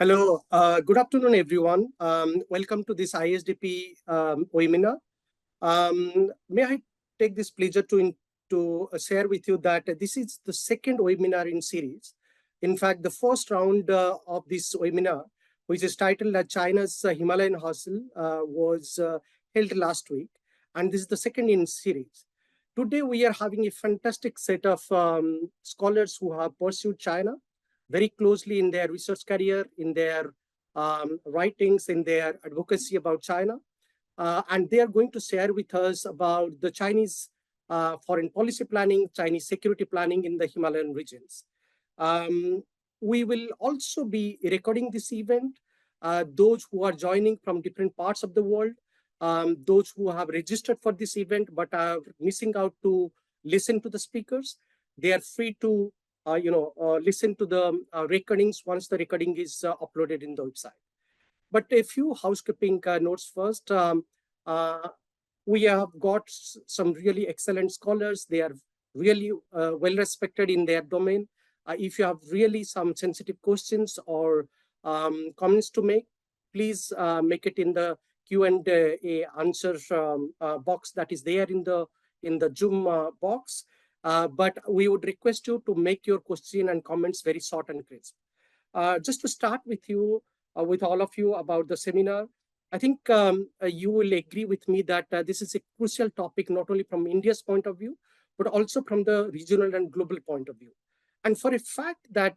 Hello, good afternoon, everyone. Welcome to this ISDP webinar. May I take this pleasure to share with you that this is the second webinar in series. In fact, the first round of this webinar, which is titled China's Himalayan Hustle, was held last week, and this is the second in series. Today, we are having a fantastic set of scholars who have pursued China very closely in their research career, in their writings, in their advocacy about China. And they are going to share with us about the Chinese foreign policy planning, Chinese security planning in the Himalayan regions. We will also be recording this event. Those who are joining from different parts of the world, those who have registered for this event but are missing out to listen to the speakers, they are free to listen to the recordings once the recording is uploaded in the website. But a few housekeeping notes first. We have got some really excellent scholars. They are really well respected in their domain. If you have really some sensitive questions or comments to make, please make it in the Q&A answer box that is there in the Zoom box. But we would request you to make your question and comments very short and crisp. Just to start with you, with all of you about the seminar, I think you will agree with me that this is a crucial topic, not only from India's point of view, but also from the regional and global point of view. And for a fact that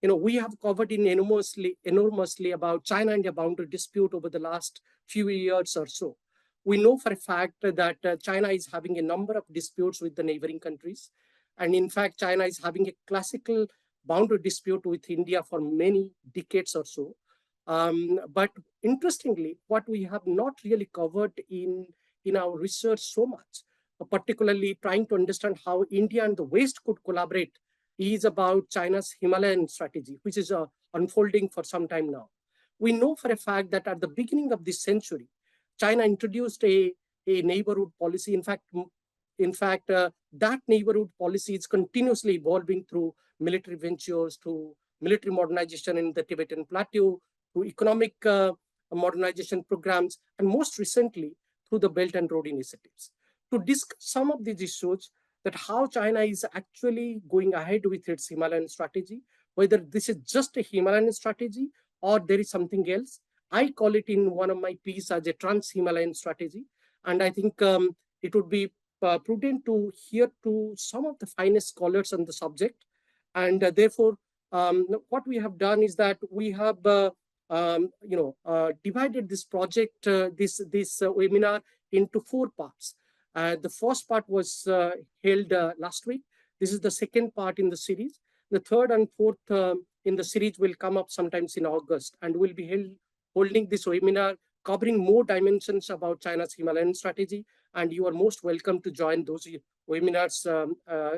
we have covered in enormously about China-India boundary dispute over the last few years or so. We know for a fact that China is having a number of disputes with the neighboring countries. And in fact, China is having a classical boundary dispute with India for many decades or so. But interestingly, what we have not really covered in our research so much, particularly trying to understand how India and the West could collaborate, is about China's Himalayan strategy, which is unfolding for some time now. We know for a fact that at the beginning of this century, China introduced a neighborhood policy. In fact, that neighborhood policy is continuously evolving through military ventures, through military modernization in the Tibetan plateau, through economic modernization programs, and most recently through the Belt and Road initiatives. To discuss some of these issues, that how China is actually going ahead with its Himalayan strategy, whether this is just a Himalayan strategy or there is something else. I call it in one of my pieces as a trans-Himalayan strategy. And I think it would be prudent to hear to some of the finest scholars on the subject. And therefore, what we have done is that we have divided this project, this webinar into 4 parts. The first part was held last week. This is the second part in the series. The third and fourth in the series will come up sometimes in August, and will be holding this webinar covering more dimensions about China's Himalayan strategy. And you are most welcome to join those webinars,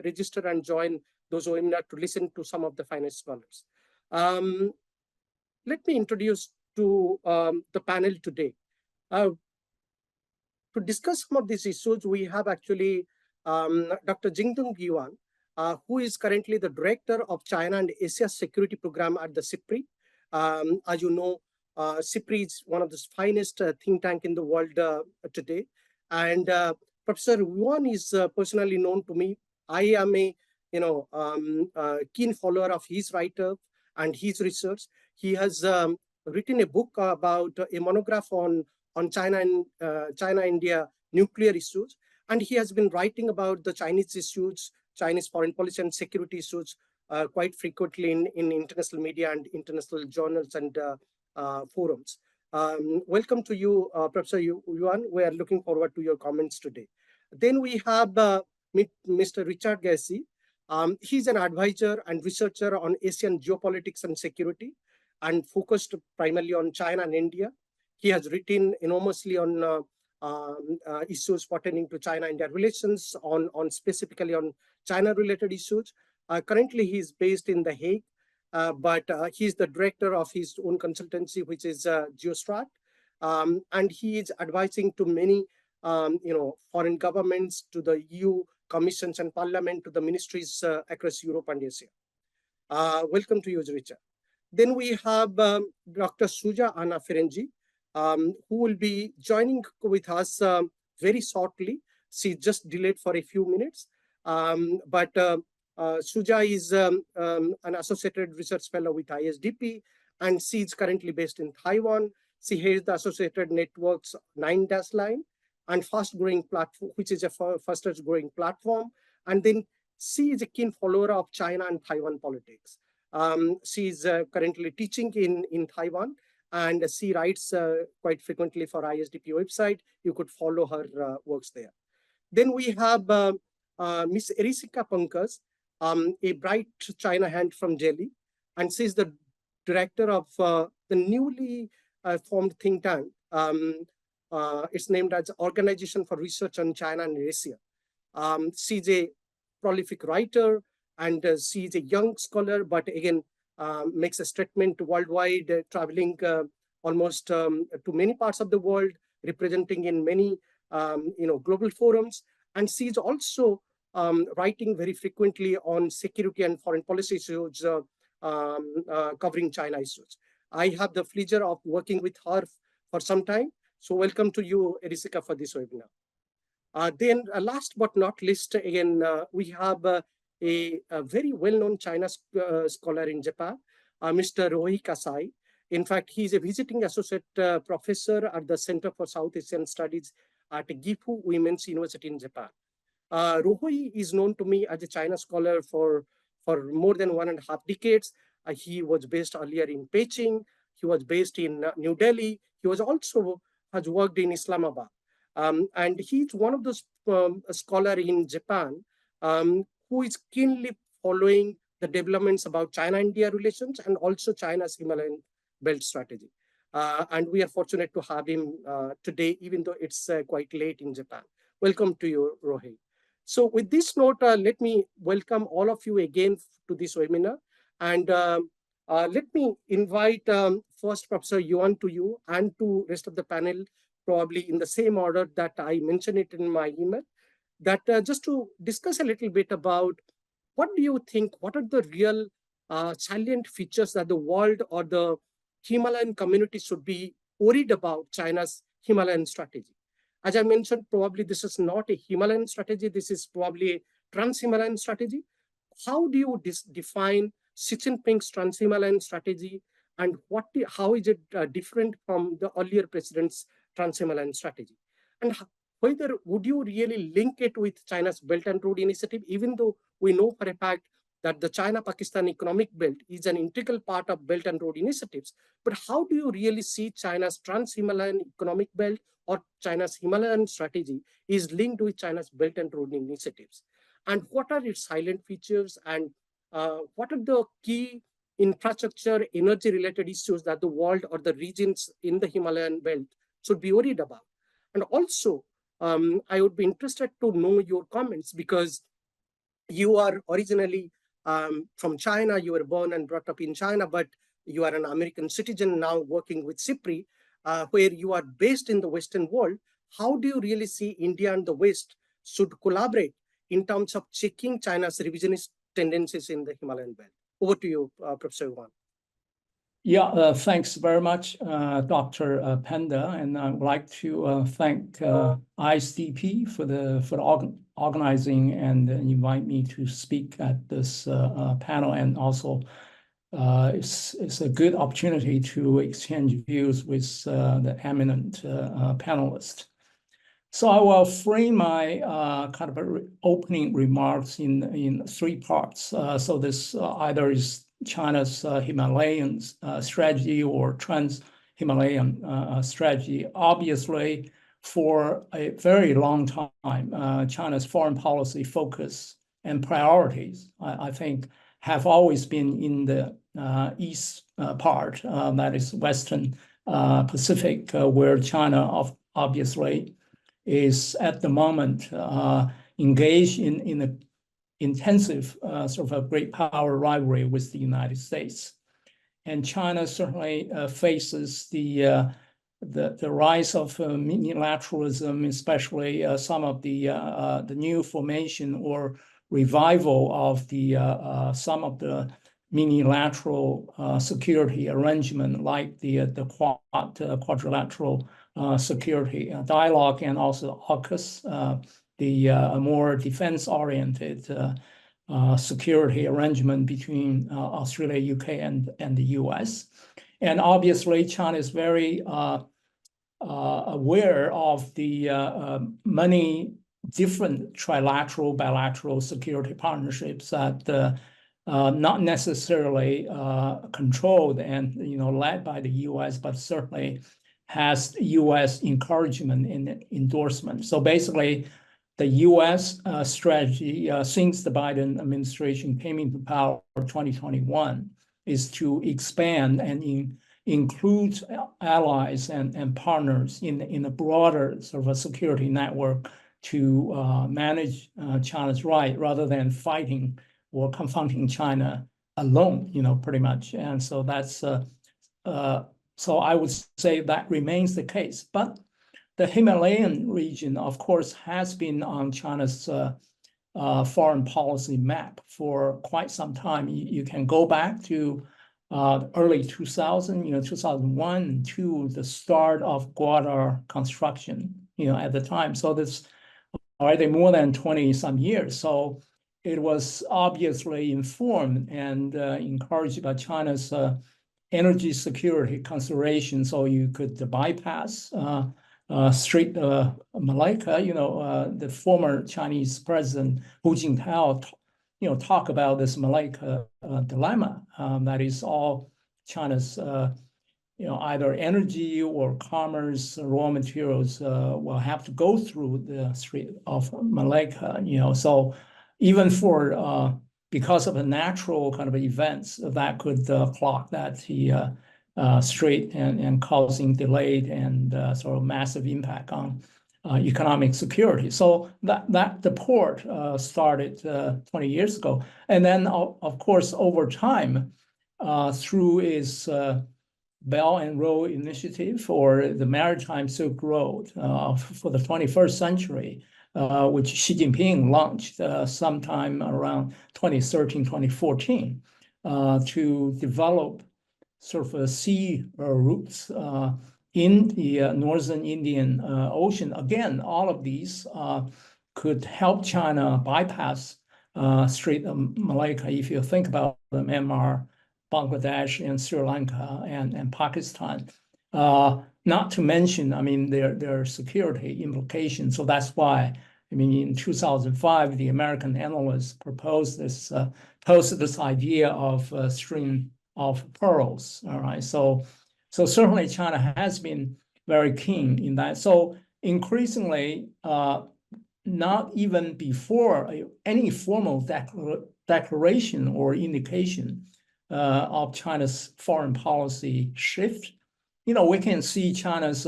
register and join those webinars to listen to some of the finest scholars. Let me introduce to the panel today. To discuss some of these issues, we have actually Dr. Jingdong Yuan, who is currently the Director of China and Asia Security Program at the SIPRI. As you know, SIPRI is one of the finest think tank in the world today. And Professor Yuan is personally known to me. I am a keen follower of his writer and his research. He has written a book about a monograph on China and China-India nuclear issues. And he has been writing about the Chinese issues, Chinese foreign policy and security issues quite frequently in international media and international journals and forums. Welcome to you, Professor Yuan. We are looking forward to your comments today. Then we have Mr. Richard Gassi. He's an advisor and researcher on Asian geopolitics and security, and focused primarily on China and India. He has written enormously on issues pertaining to China-India relations, on specifically on China-related issues. Currently, he is based in The Hague, but he's the director of his own consultancy, which is Geostrat, and he is advising to many, foreign governments, to the EU commissions and parliament, to the ministries across Europe and Asia. Welcome to you, Richard. Then we have Dr. Suja Anna Ferengi, who will be joining with us very shortly. She just delayed for a few minutes. But Suja is an associated research fellow with ISDP, and she is currently based in Taiwan. She heads the Associated Network's 9-line and fast growing platform, which is a fastest growing platform. And then she is a keen follower of China and Taiwan politics. She is currently teaching in Taiwan, and she writes quite frequently for ISDP website. You could follow her works there. Then we have Miss Erisika Pankaj, a bright China hand from Delhi, and she's the director of the newly formed think tank. It's named as Organization for Research on China and Asia. She's a prolific writer, and she's a young scholar, but again, makes a statement worldwide, traveling almost to many parts of the world, representing in many global forums. And she's also writing very frequently on security and foreign policy issues, covering China issues. I have the pleasure of working with her for some time. So welcome to you, Erisika, for this webinar. Then last but not least, again, we have a very well-known China scholar in Japan, Mr. Rohei Kasai. In fact, he's a visiting associate professor at the Center for South Asian Studies at Gifu Women's University in Japan. Rohei is known to me as a China scholar for more than 1.5 decades. He was based earlier in Beijing. He was based in New Delhi. He was also has worked in Islamabad. And he's one of those scholars in Japan who is keenly following the developments about China-India relations and also China's Himalayan belt strategy. And we are fortunate to have him today, even though it's quite late in Japan. Welcome to you, Rohei. So with this note, let me welcome all of you again to this webinar. And let me invite first Professor Yuan to you and to rest of the panel, probably in the same order that I mentioned it in my email, that just to discuss a little bit about what do you think, what are the real salient features that the world or the Himalayan community should be worried about China's Himalayan strategy. As I mentioned, probably this is not a Himalayan strategy. This is probably a trans-Himalayan strategy. How do you define Xi Jinping's trans-Himalayan strategy, and how is it different from the earlier president's trans-Himalayan strategy? And whether would you really link it with China's Belt and Road Initiative, even though we know for a fact that the China-Pakistan economic belt is an integral part of Belt and Road initiatives, but how do you really see China's trans-Himalayan economic belt or China's Himalayan strategy is linked with China's Belt and Road initiatives? And what are its silent features, and what are the key infrastructure, energy-related issues that the world or the regions in the Himalayan belt should be worried about? And also, I would be interested to know your comments, because you are originally from China. You were born and brought up in China, but you are an American citizen now working with CIPRI, where you are based in the Western world. How do you really see India and the West should collaborate in terms of checking China's revisionist tendencies in the Himalayan belt? Over to you, Professor Yuan. Yeah, thanks very much, Dr. Panda, and I would like to thank ISDP for the organizing and invite me to speak at this panel, and also it's a good opportunity to exchange views with the eminent panelists. So I will frame my kind of opening remarks in 3 parts. So this either is China's Himalayan strategy or trans-Himalayan strategy. Obviously, for a very long time, China's foreign policy focus and priorities, I think, have always been in the east part, that is Western Pacific, where China obviously is at the moment engaged in an intensive sort of a great power rivalry with the United States. And China certainly faces the rise of multilateralism, especially some of the new formation or revival of some of the minilateral security arrangement like the quadrilateral security dialogue, and also AUKUS, the more defense-oriented security arrangement between Australia, UK, and the US. And obviously, China is very aware of the many different trilateral, bilateral security partnerships that not necessarily controlled and led by the US, but certainly has US encouragement and endorsement. So basically, the US strategy since the Biden administration came into power in 2021 is to expand and include allies and partners in a broader sort of a security network to manage China's right rather than fighting or confronting China alone, pretty much. And so that's so I would say that remains the case. But the Himalayan region, of course, has been on China's foreign policy map for quite some time. You can go back to early 2000, 2001 to the start of Gwadar construction, at the time. So this already more than 20 some years. So it was obviously informed and encouraged by China's energy security consideration. So you could bypass Strait Malacca. The former Chinese president Hu Jintao, talk about this Malacca dilemma. That is all China's, either energy or commerce, raw materials will have to go through the Strait of Malacca. So even for because of a natural kind of events that could clog that strait and causing delayed and sort of massive impact on economic security. So that the port started 20 years ago. And then, of course, over time, through its Belt and Road Initiative or the Maritime Silk Road for the 21st century, which Xi Jinping launched sometime around 2013, 2014, to develop sort of sea routes in the northern Indian Ocean. Again, all of these could help China bypass Strait of Malacca. If you think about Myanmar, Bangladesh, and Sri Lanka, and Pakistan, not to mention, their security implications. So that's why, in 2005, the American analysts posed this idea of a string of pearls. All right, so certainly China has been very keen in that. So increasingly, not even before any formal declaration or indication of China's foreign policy shift, we can see China's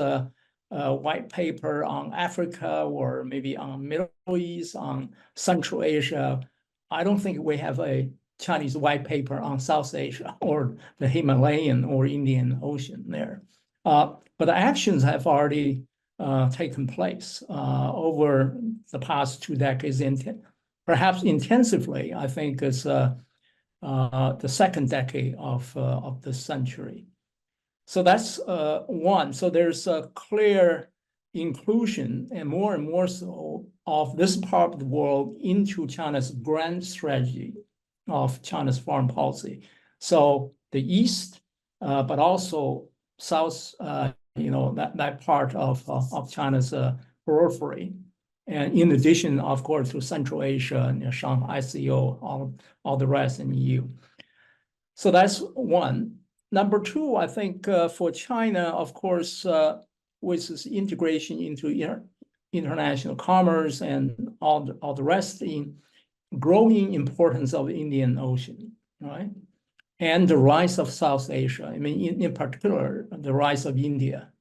white paper on Africa or maybe on Middle East, on Central Asia. I don't think we have a Chinese white paper on South Asia or the Himalayan or Indian Ocean there. But the actions have already taken place over the past 2 decades, perhaps intensively, I think, is the second decade of this century. So that's one. So there's a clear inclusion, and more so, of this part of the world into China's grand strategy of China's foreign policy. So the East, but also South, that part of China's periphery. And in addition, of course, to Central Asia and Shanghai, ICO, all the rest in EU. So that's one. Number two, I think for China, of course, with this integration into international commerce and all the rest, in growing importance of the Indian Ocean, right? And the rise of South Asia. In particular, the rise of India,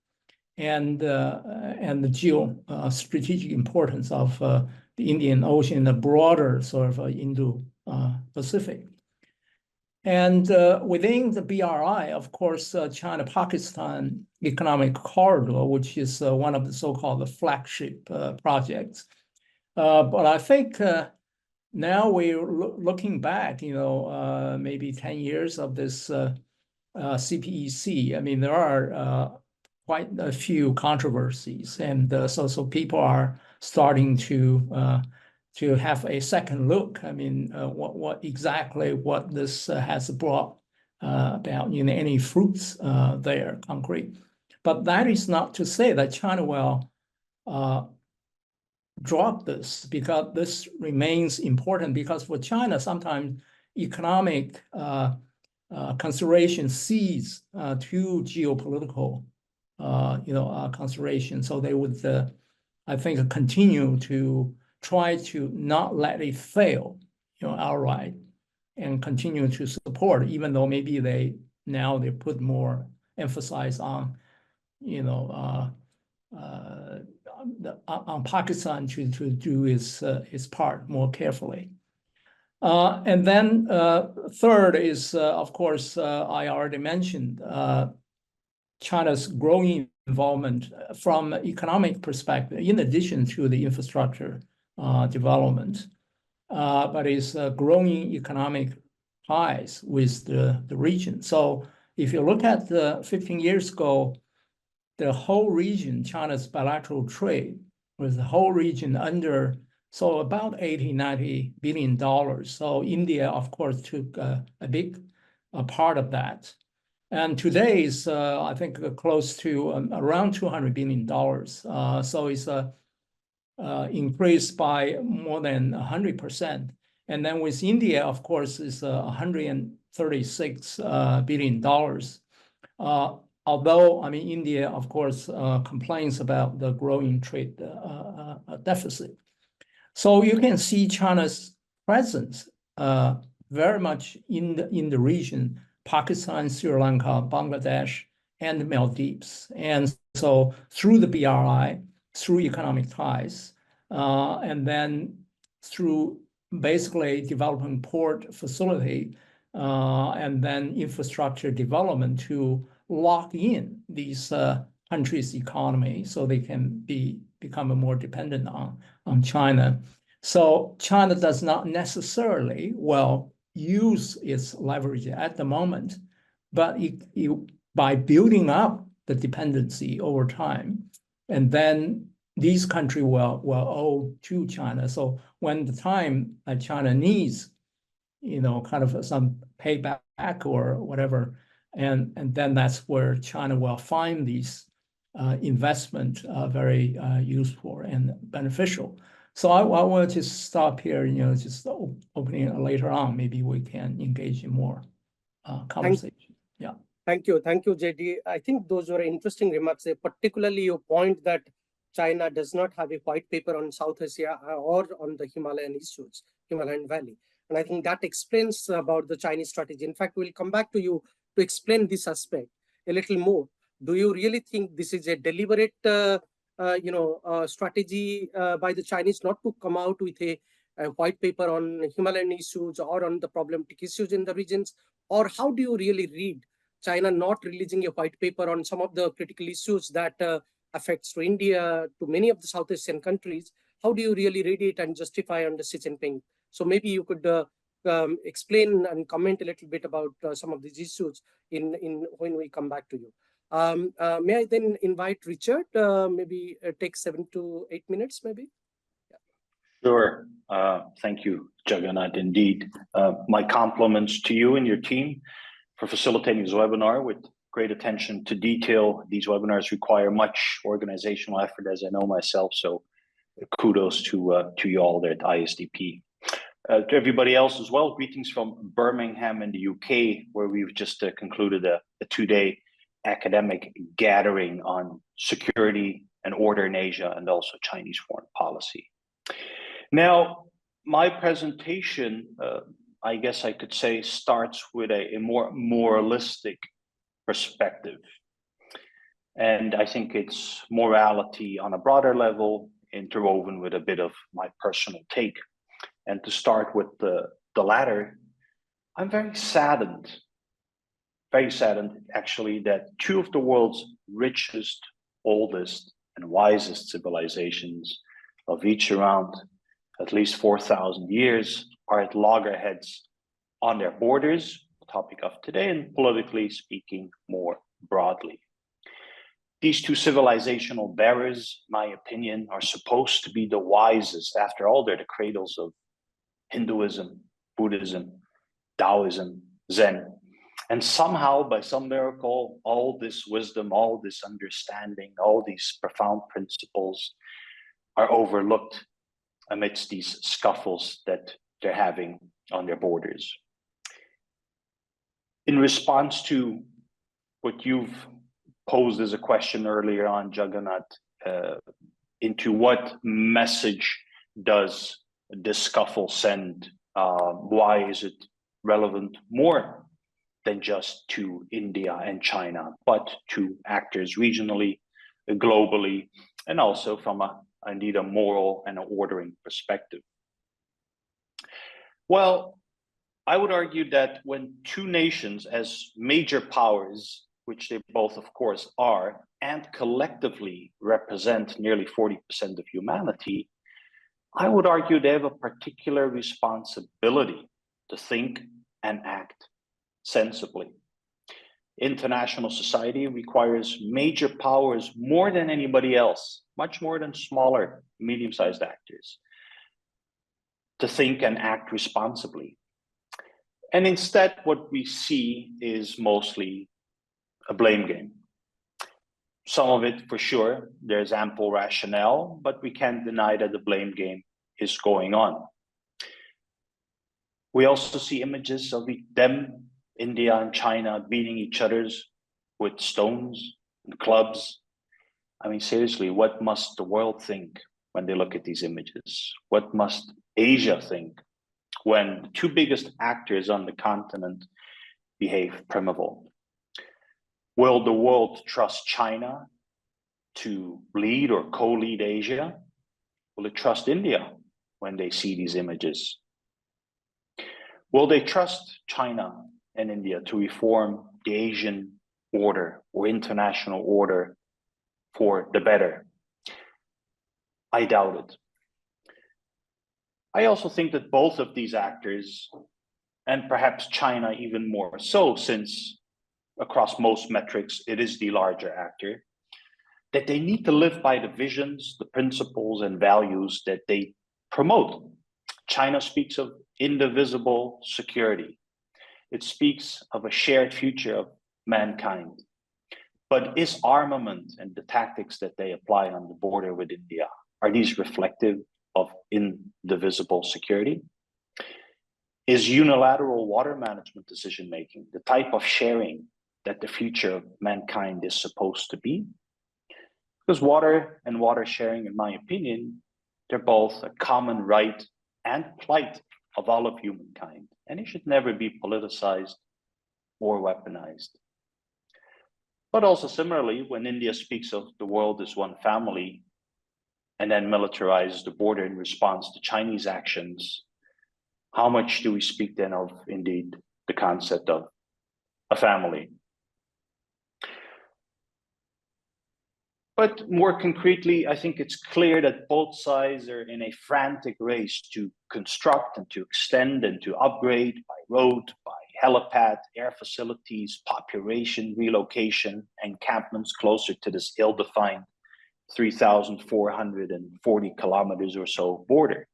and the geostrategic importance of the Indian Ocean, the broader sort of Indo-Pacific. And within the BRI, of course, China-Pakistan Economic Corridor, which is one of the so-called flagship projects. But I think now we're looking back, maybe 10 years of this CPEC. I mean, there are quite a few controversies, and so people are starting to have a second look. I mean, what this has brought about, any fruits there, concrete. But that is not to say that China will drop this, because this remains important, because for China, sometimes economic consideration cedes to geopolitical consideration. So they would, I think, continue to try to not let it fail, outright, and continue to support, even though maybe they put more emphasis on, on Pakistan to do its part more carefully. And then third is, of course, I already mentioned China's growing involvement from economic perspective, in addition to the infrastructure development, but it's growing economic ties with the region. So if you look at 15 years ago, the whole region, China's bilateral trade with the whole region so about $80–90 billion. So India, of course, took a big part of that. And today is, I think, close to around $200 billion. So it's increased by more than 100%. And then with India, of course, is $136 billion. Although, I mean, India, of course, complains about the growing trade deficit. So you can see China's presence very much in the region: Pakistan, Sri Lanka, Bangladesh, and Maldives. And so through the BRI, through economic ties, and then through basically developing port facility, and then infrastructure development to lock in these countries' economy so they can become more dependent on China. So China does not necessarily use its leverage at the moment, but by building up the dependency over time, and then these countries will owe to China. So when the time China needs, kind of some payback or whatever, and then that's where China will find these investment very useful and beneficial. So I want to stop here, just opening later on. Maybe we can engage in more conversation. Yeah. Thank you, JD. I think those were interesting remarks, particularly your point that China does not have a white paper on South Asia or on the Himalayan issues, Himalayan Valley. And I think that explains about the Chinese strategy. In fact, we'll come back to you to explain this aspect a little more. Do you really think this is a deliberate strategy by the Chinese not to come out with a white paper on Himalayan issues or on the problematic issues in the regions? Or how do you really read China not releasing a white paper on some of the critical issues that affects to India, to many of the South Asian countries? How do you really read it and justify under Xi Jinping? So maybe you could explain and comment a little bit about some of these issues when we come back to you. May I then invite Richard, maybe take 7 to 8 minutes, maybe? Yeah. Sure. Thank you, Jagannath. Indeed. My compliments to you and your team for facilitating this webinar with great attention to detail. These webinars require much organizational effort, as I know myself. So kudos to you all there at ISDP. To everybody else as well, greetings from Birmingham in the UK, where we've just concluded a 2-day academic gathering on security and order in Asia and also Chinese foreign policy. Now, my presentation, I guess I could say, starts with a more moralistic perspective. And I think it's morality on a broader level, interwoven with a bit of my personal take. And to start with the latter, I'm very saddened actually, that two of the world's richest, oldest, and wisest civilizations of each around at least 4,000 years, are at loggerheads on their borders, the topic of today, and politically speaking more broadly. These two civilizational barriers, in my opinion, are supposed to be the wisest. After all, they're the cradles of Hinduism, Buddhism, Taoism, Zen. And somehow, by some miracle, all this wisdom, all this understanding, all these profound principles are overlooked amidst these scuffles that they're having on their borders. In response to what you've posed as a question earlier on, Jagannath, into what message does this scuffle send? Why is it relevant more than just to India and China, but to actors regionally, globally, and also from indeed a moral and an ordering perspective? Well, I would argue that when two nations as major powers, which they both of course are, and collectively represent nearly 40% of humanity, I would argue they have a particular responsibility to think and act sensibly. International society requires major powers more than anybody else, much more than smaller, medium-sized actors, to think and act responsibly. And instead, what we see is mostly a blame game. Some of it, for sure, there's ample rationale, but we can't deny that the blame game is going on. We also see images of them, India and China, beating each other with stones and clubs. I mean, seriously, what must the world think when they look at these images? What must Asia think when the two biggest actors on the continent behave primitive? Will the world trust China to lead or co-lead Asia? Will it trust India when they see these images? Will they trust China and India to reform the Asian order or international order for the better? I doubt it. I also think that both of these actors, and perhaps China even more so, since across most metrics it is the larger actor, that they need to live by the visions, the principles and values that they promote. China speaks of indivisible security. It speaks of a shared future of mankind. But is armament and the tactics that they apply on the border with India, are these reflective of indivisible security? Is unilateral water management decision-making the type of sharing that the future of mankind is supposed to be? Because water and water sharing, in my opinion, they're both a common right and plight of all of humankind, and it should never be politicized or weaponized. But also similarly, when India speaks of the world as one family and then militarizes the border in response to Chinese actions, how much do we speak then of, indeed, the concept of a family? But more concretely, I think it's clear that both sides are in a frantic race to construct and to extend and to upgrade by road, by helipad, air facilities, population relocation, encampments closer to this ill-defined 3,440 kilometers or so border.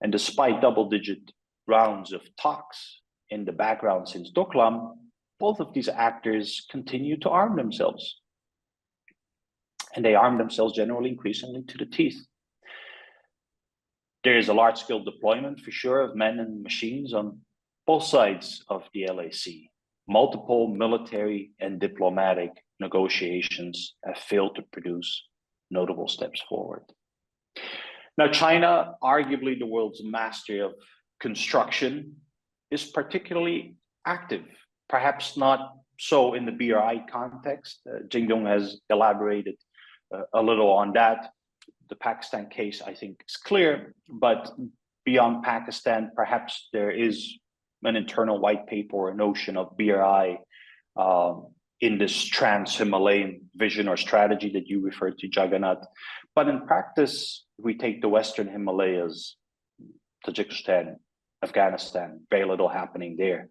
And despite double-digit rounds of talks in the background since Doklam, both of these actors continue to arm themselves. And they arm themselves generally increasingly to the teeth. There is a large-scale deployment, for sure, of men and machines on both sides of the LAC. Multiple military and diplomatic negotiations have failed to produce notable steps forward. Now, China, arguably the world's master of construction, is particularly active, perhaps not so in the BRI context. Jingdong has elaborated a little on that. The Pakistan case, I think, is clear, but beyond Pakistan, perhaps there is an internal white paper or a notion of BRI in this trans-Himalayan vision or strategy that you referred to, Jagannath. But in practice, if we take the Western Himalayas, Tajikistan, Afghanistan, very little happening there.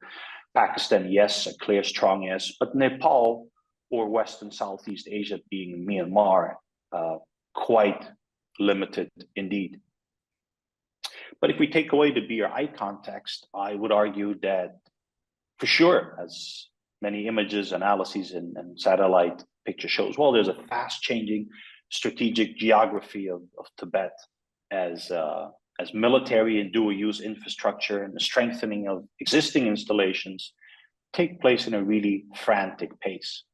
Pakistan, yes, a clear, strong yes, but Nepal or Western Southeast Asia, being Myanmar, quite limited indeed. But if we take away the BRI context, I would argue that for sure, as many images, analyses, and satellite picture shows, well, there's a fast changing strategic geography of Tibet as military and dual use infrastructure and the strengthening of existing installations take place in a really frantic pace.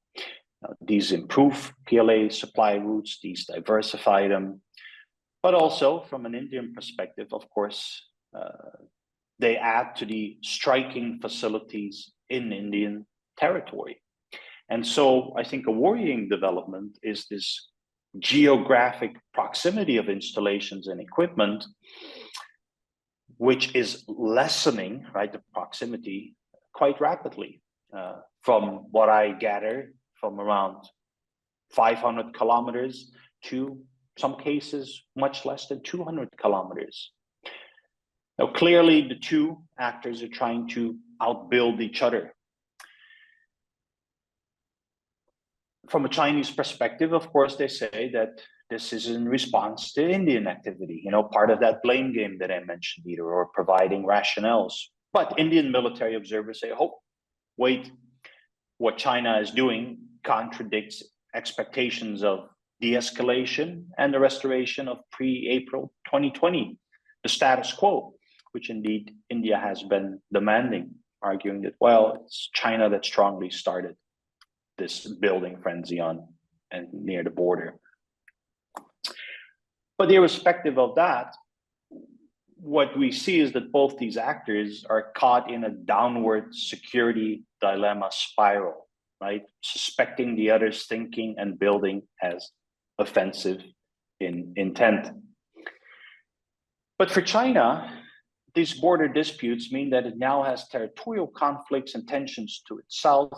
These improve PLA supply routes, these diversify them, but also from an Indian perspective, of course, they add to the striking facilities in Indian territory. And so I think a worrying development is this geographic proximity of installations and equipment, which is lessening, right, the proximity quite rapidly. From what I gather, from around 500 kilometers to some cases much less than 200 kilometers. Now, clearly the two actors are trying to outbuild each other. From a Chinese perspective, of course, they say that this is in response to Indian activity, you know, part of that blame game that I mentioned, either, or providing rationales. But Indian military observers say, oh, wait, what China is doing contradicts expectations of de-escalation and the restoration of pre-April 2020, the status quo, which indeed India has been demanding, arguing that, well, it's China that strongly started this building frenzy on and near the border. But irrespective of that, what we see is that both these actors are caught in a downward security dilemma spiral, right? Suspecting the other's thinking and building as offensive in intent. But for China, these border disputes mean that it now has territorial conflicts and tensions to its south,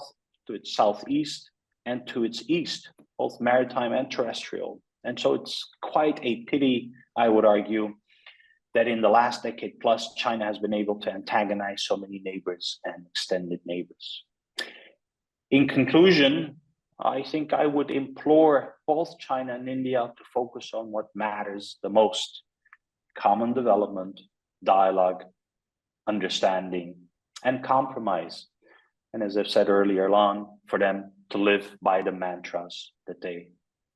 to its southeast, and to its east, both maritime and terrestrial. And so it's quite a pity, I would argue, that in the last decade plus, China has been able to antagonize so many neighbors and extended neighbors. In conclusion, I think I would implore both China and India to focus on what matters the most: common development, dialogue, understanding, and compromise. And as I've said earlier on, for them to live by the mantras that they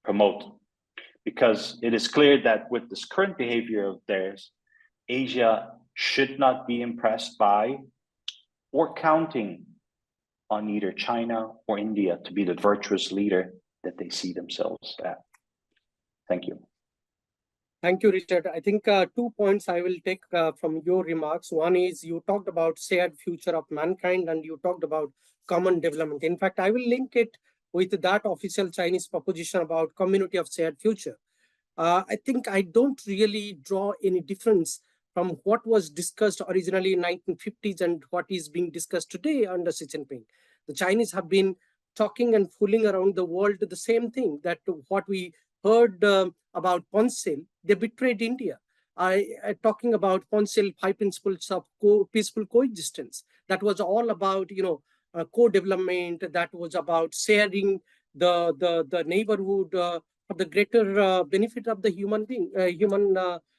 promote. Because it is clear that with this current behavior of theirs, Asia should not be impressed by or counting on either China or India to be the virtuous leader that they see themselves at. Thank you. Thank you, Richard. I think 2 points I will take from your remarks. One is you talked about shared future of mankind, and you talked about common development. In fact, I will link it with that official Chinese proposition about community of shared future. I think I don't really draw any difference from what was discussed originally in 1950s and what is being discussed today under Xi Jinping. The Chinese have been talking and fooling around the world the same thing, that what we heard about Ponsil, they betrayed India. Talking about Ponsil 5 principles of peaceful coexistence. That was all about, you know, co-development. That was about sharing the neighborhood for the greater benefit of the human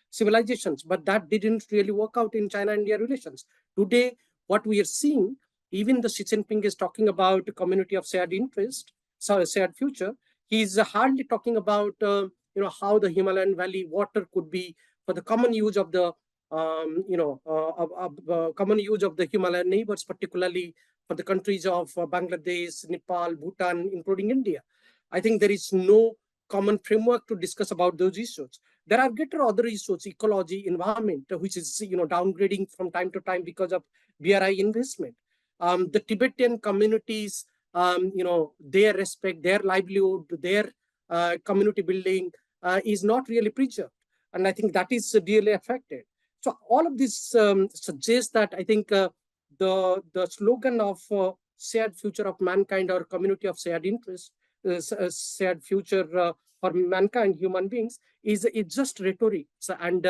civilizations. But that didn't really work out in China-India relations. Today, what we are seeing, even the Xi Jinping is talking about a community of shared interest, so shared future. He's hardly talking about you know, how the Himalayan Valley water could be for the common use of the common use of the Himalayan neighbors, particularly for the countries of Bangladesh, Nepal, Bhutan, including India. I think there is no common framework to discuss about those issues. There are greater other issues, ecology, environment, which is, you know, downgrading from time to time because of BRI investment. The Tibetan communities, you know, their respect, their livelihood, their community building is not really preserved. And I think that is really affected. So all of this suggests that I think the slogan of shared future of mankind, or community of shared interest, shared future for mankind, human beings, is just rhetoric. So, and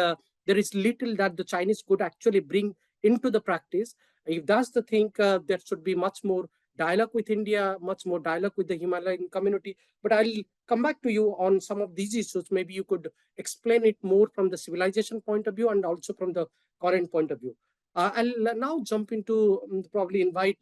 there is little that the Chinese could actually bring into the practice. If that's the thing, there should be much more dialogue with India, much more dialogue with the Himalayan community. But I'll come back to you on some of these issues. Maybe you could explain it more from the civilization point of view and also from the current point of view. I'll now jump into probably invite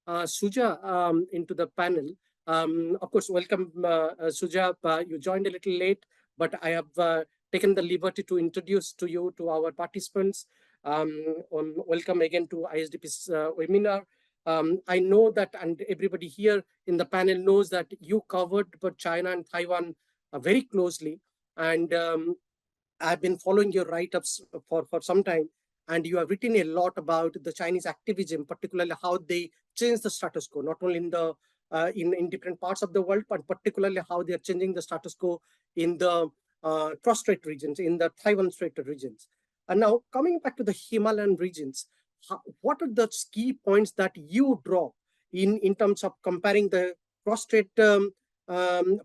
Suja into the panel. Of course, welcome, Suja. You joined a little late, but I have taken the liberty to introduce to you to our participants. Welcome again to ISDP's webinar. I know that, and everybody here in the panel knows that you covered China and Taiwan very closely, and I've been following your write-ups for some time, and you have written a lot about the Chinese activism, particularly how they changed the status quo, not only in the in different parts of the world, but particularly how they are changing the status quo in the cross-strait regions, in the Taiwan Strait regions. And now coming back to the Himalayan regions, what are the key points that you draw in terms of comparing the cross-strait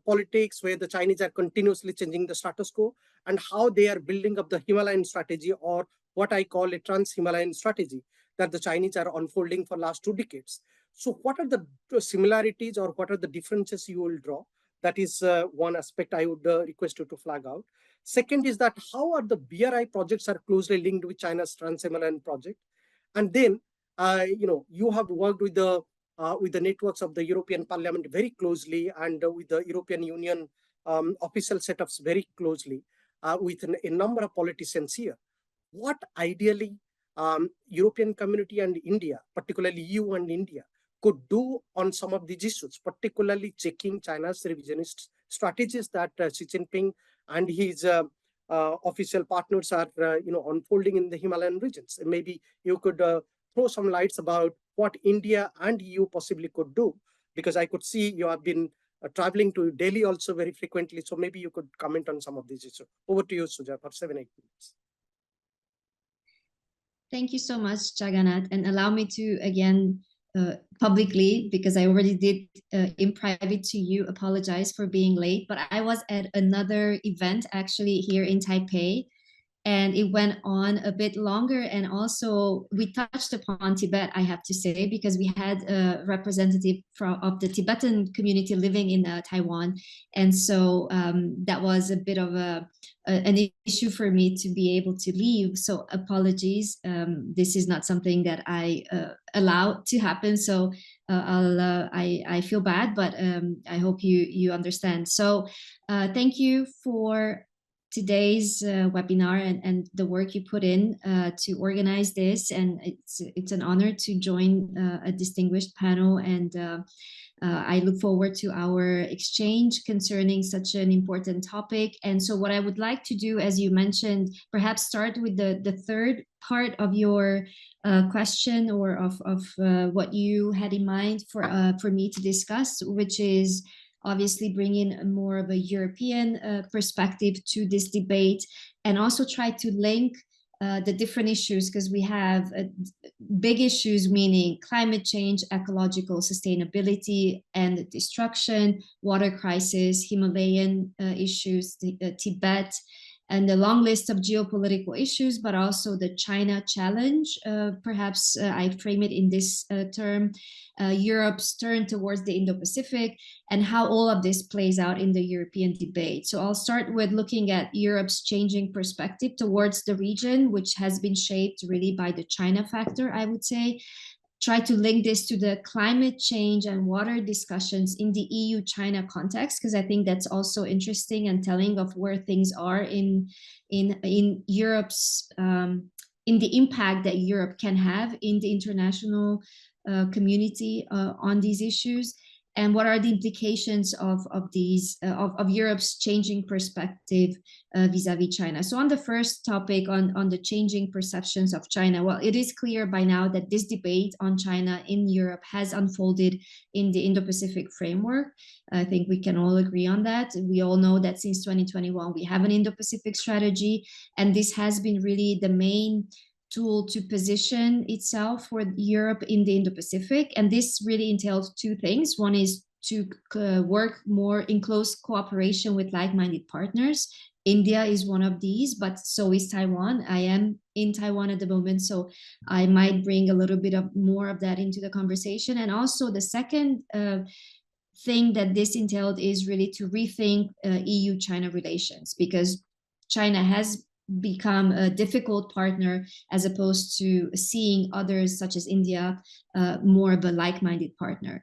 politics, where the Chinese are continuously changing the status quo, and how they are building up the Himalayan strategy, or what I call a trans-Himalayan strategy that the Chinese are unfolding for last 2 decades. So what are the similarities or what are the differences you will draw? That is one aspect I would request you to flag out. Second is that how are the BRI projects are closely linked with China's trans-Himalayan project? And then, you have worked with the networks of the European Parliament very closely, and with the European Union official setups very closely, with a number of politicians here. What ideally European community and India, particularly EU and India, could do on some of these issues, particularly checking China's revisionist strategies that Xi Jinping and his official partners are unfolding in the Himalayan regions. And maybe you could throw some lights about what India and EU possibly could do, because I could see you have been traveling to Delhi also very frequently. So maybe you could comment on some of these issues. Over to you, Suja, for 7-8 minutes. Thank you so much, Jagannath, and allow me to again publicly, because I already did in private to you, apologize for being late, but I was at another event actually here in Taipei, and it went on a bit longer, and also we touched upon Tibet, I have to say, because we had a representative of the Tibetan community living in Taiwan, and so that was a bit of an issue for me to be able to leave, so apologies. This is not something that I allow to happen, so I feel bad, but I hope you understand. So thank you for today's webinar and the work you put in to organize this, and it's an honor to join a distinguished panel, and I look forward to our exchange concerning such an important topic. And so what I would like to do, as you mentioned, perhaps start with the third part of your question, or of what you had in mind for me to discuss, which is obviously bring in more of a European perspective to this debate, and also try to link the different issues, because we have big issues, meaning climate change, ecological sustainability and destruction, water crisis, Himalayan issues, Tibet, and a long list of geopolitical issues, but also the China challenge. Perhaps I frame it in this term, Europe's turn towards the Indo-Pacific, and how all of this plays out in the European debate. So I'll start with looking at Europe's changing perspective towards the region, which has been shaped really by the China factor, I would say. Try to link this to the climate change and water discussions in the EU-China context, because I think that's also interesting and telling of where things are in Europe's, in the impact that Europe can have in the international community on these issues, and what are the implications of Europe's changing perspective vis-a-vis China. So on the first topic, on the changing perceptions of China, well, it is clear by now that this debate on China in Europe has unfolded in the Indo-Pacific framework. I think we can all agree on that. We all know that since 2021, we have an Indo-Pacific strategy, and this has been really the main tool to position itself for Europe in the Indo-Pacific. And this really entails two things. One is to work more in close cooperation with like-minded partners, India is one of these, but so is Taiwan. I am in Taiwan at the moment, so I might bring a little bit of more of that into the conversation. And also the second thing that this entailed is really to rethink EU-China relations, because China has become a difficult partner as opposed to seeing others such as India more of a like-minded partner.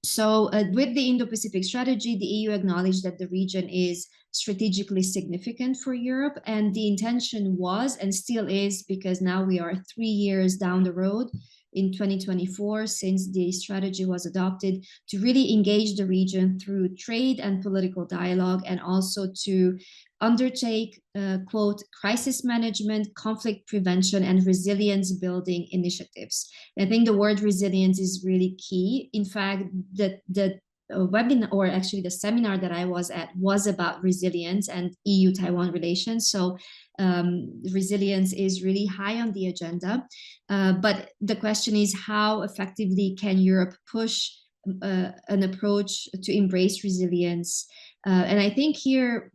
So with the Indo-Pacific strategy, the EU acknowledged that the region is strategically significant for Europe, and the intention was and still is, because now we are 3 years down the road in 2024 since the strategy was adopted, to really engage the region through trade and political dialogue, and also to undertake, quote, crisis management, conflict prevention, and resilience building initiatives. And I think the word resilience is really key. In fact, the webinar, or actually the seminar that I was at, was about resilience and EU-Taiwan relations. So resilience is really high on the agenda. But the question is, how effectively can Europe push an approach to embrace resilience? And I think here,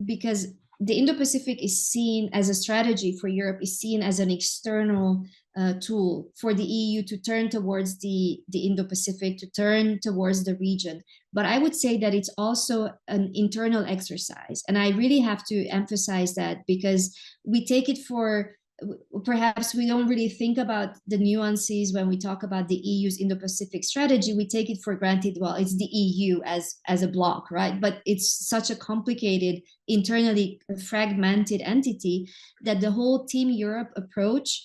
because the Indo-Pacific is seen as a strategy for Europe, is seen as an external tool for the EU to turn towards the Indo-Pacific, to turn towards the region. But I would say that it's also an internal exercise. And I really have to emphasize that, because we take it for, perhaps we don't really think about the nuances when we talk about the EU's Indo-Pacific strategy. We take it for granted, well, it's the EU as a bloc, right? But it's such a complicated, internally fragmented entity that the whole Team Europe approach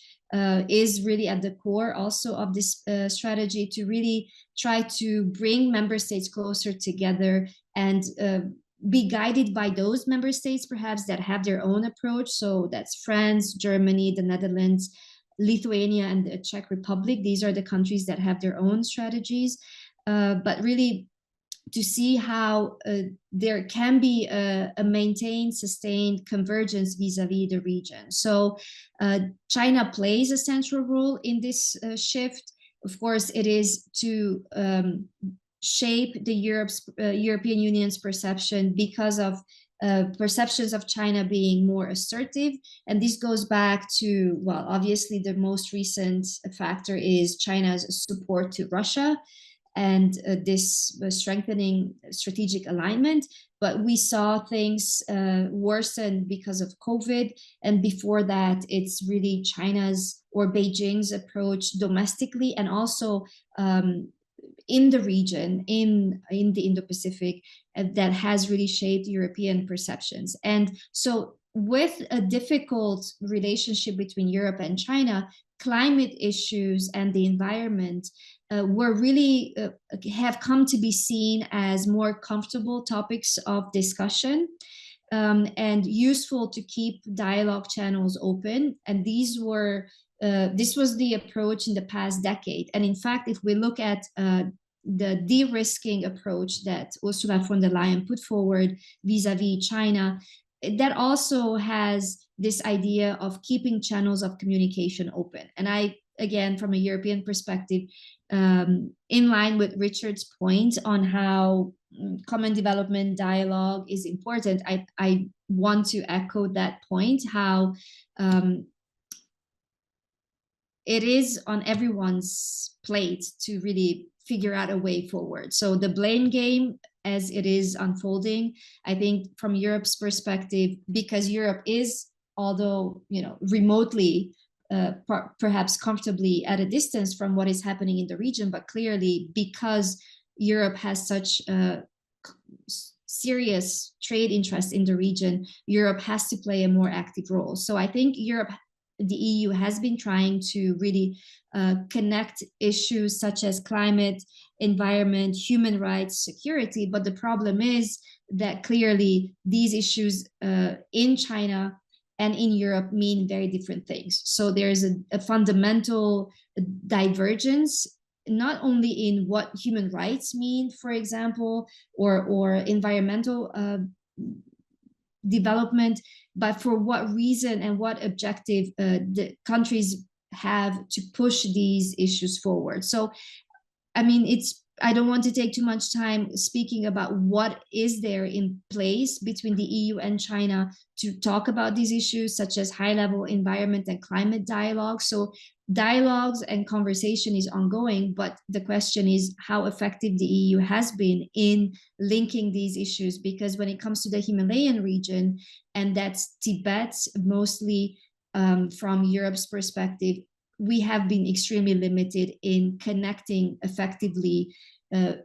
is really at the core also of this strategy, to really try to bring member states closer together and be guided by those member states perhaps that have their own approach. So that's France, Germany, the Netherlands, Lithuania, and the Czech Republic. These are the countries that have their own strategies, but really to see how there can be a maintained, sustained convergence vis-a-vis the region. So China plays a central role in this shift. Of course, it is to shape the European Union's perception because of perceptions of China being more assertive. And this goes back to, well, obviously the most recent factor is China's support to Russia and this strengthening strategic alignment. But we saw things worsen because of COVID. And before that, it's really China's or Beijing's approach domestically and also in the region, in the Indo-Pacific, that has really shaped European perceptions. And so with a difficult relationship between Europe and China, climate issues and the environment were really have come to be seen as more comfortable topics of discussion and useful to keep dialogue channels open. And these were this was the approach in the past decade. And in fact, if we look at the de-risking approach that Ursula von der Leyen put forward vis-a-vis China, that also has this idea of keeping channels of communication open. And I, again, from a European perspective, in line with Richard's point on how common development dialogue is important, I want to echo that point, how it is on everyone's plate to really figure out a way forward. So the blame game, as it is unfolding, I think from Europe's perspective, because Europe is, although remotely, perhaps comfortably at a distance from what is happening in the region, but clearly because Europe has such a serious trade interest in the region, Europe has to play a more active role. So I think the EU has been trying to really connect issues such as climate, environment, human rights, security. But the problem is that clearly these issues in China and in Europe mean very different things. So there's a fundamental divergence, not only in what human rights mean, for example, or environmental development, but for what reason and what objective the countries have to push these issues forward. So, I mean, I don't want to take too much time speaking about what is there in place between the EU and China to talk about these issues, such as high-level environment and climate dialogue. So dialogues and conversation is ongoing, but the question is how effective the EU has been in linking these issues, because when it comes to the Himalayan region, and that's Tibet, mostly from Europe's perspective, we have been extremely limited in connecting effectively,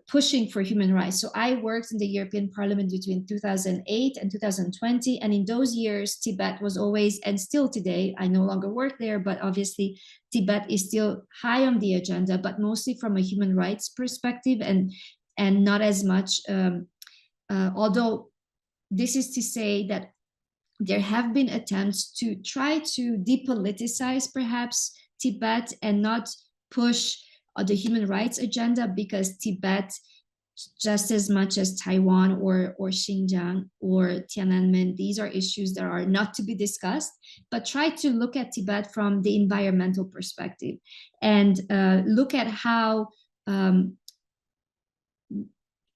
pushing for human rights. So I worked in the European Parliament between 2008 and 2020. And in those years, Tibet was always, and still today, I no longer work there, but obviously Tibet is still high on the agenda, but mostly from a human rights perspective, and not as much, although this is to say that there have been attempts to try to depoliticize perhaps Tibet and not push the human rights agenda, because Tibet, just as much as Taiwan or Xinjiang or Tiananmen, these are issues that are not to be discussed, but try to look at Tibet from the environmental perspective and look at how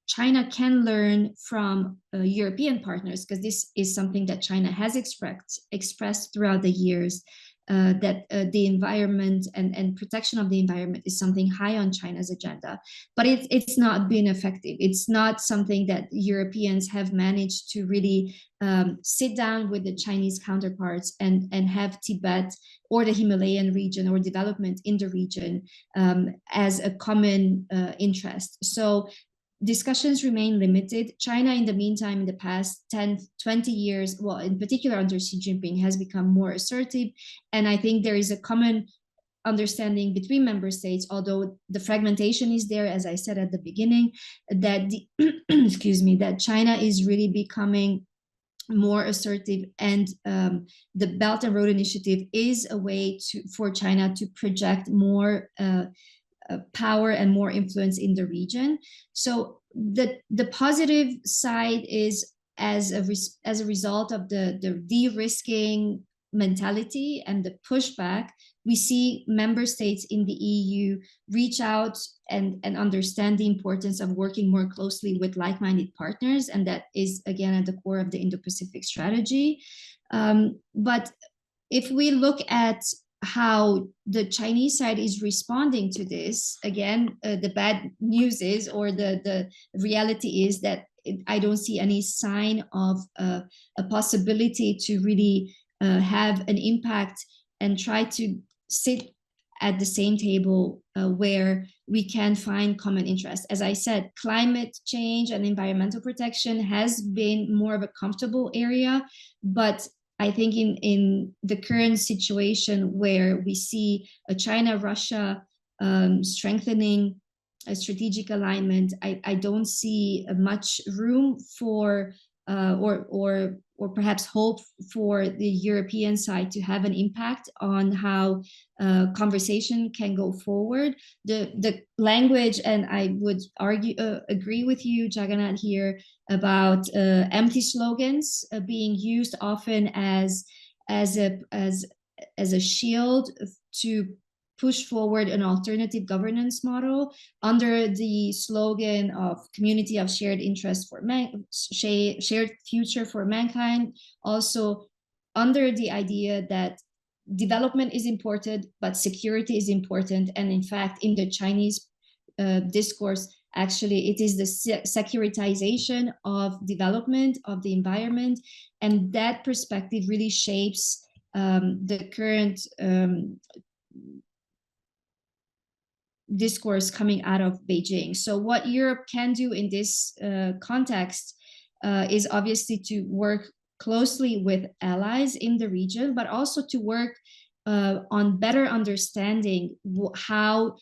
China can learn from European partners, because this is something that China has expressed throughout the years, that the environment and protection of the environment is something high on China's agenda, but it's not been effective. It's not something that Europeans have managed to really sit down with the Chinese counterparts and have Tibet or the Himalayan region or development in the region as a common interest. So discussions remain limited. China, in the meantime, in the past 10, 20 years, well, in particular under Xi Jinping, has become more assertive. And I think there is a common understanding between member states, although the fragmentation is there, as I said at the beginning, that excuse me, that China is really becoming more assertive, and the Belt and Road Initiative is a way for China to project more power and more influence in the region. So the positive side is, as a result of the de-risking mentality and the pushback, we see member states in the EU reach out and understand the importance of working more closely with like-minded partners, and that is again at the core of the Indo-Pacific strategy. But if we look at how the Chinese side is responding to this, again, the bad news is, or the reality is, that I don't see any sign of a possibility to really have an impact and try to sit at the same table where we can find common interest. As I said, climate change and environmental protection has been more of a comfortable area, but I think in the current situation where we see a China-Russia strengthening a strategic alignment, I don't see much room for or perhaps hope for the European side to have an impact on how conversation can go forward. The language, and I would agree with you, Jagannath, here about empty slogans being used often as a shield to push forward an alternative governance model under the slogan of community of shared interest for shared future for mankind, also under the idea that development is important, but security is important. And in fact, in the Chinese discourse, actually, it is the securitization of development, of the environment, and that perspective really shapes the current discourse coming out of Beijing. So what Europe can do in this context is obviously to work closely with allies in the region, but also to work on better understanding how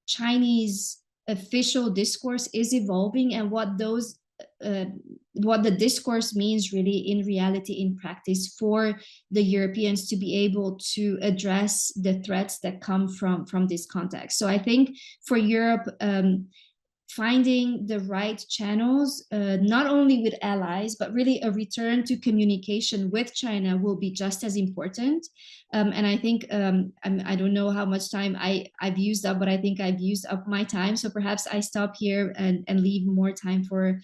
Chinese official discourse is evolving and what the discourse means really in reality, in practice, for the Europeans to be able to address the threats that come from this context. So I think for Europe, finding the right channels, not only with allies, but really a return to communication with China will be just as important. And I think, I don't know how much time I've used up, but I think I've used up my time. So perhaps I stop here and leave more time for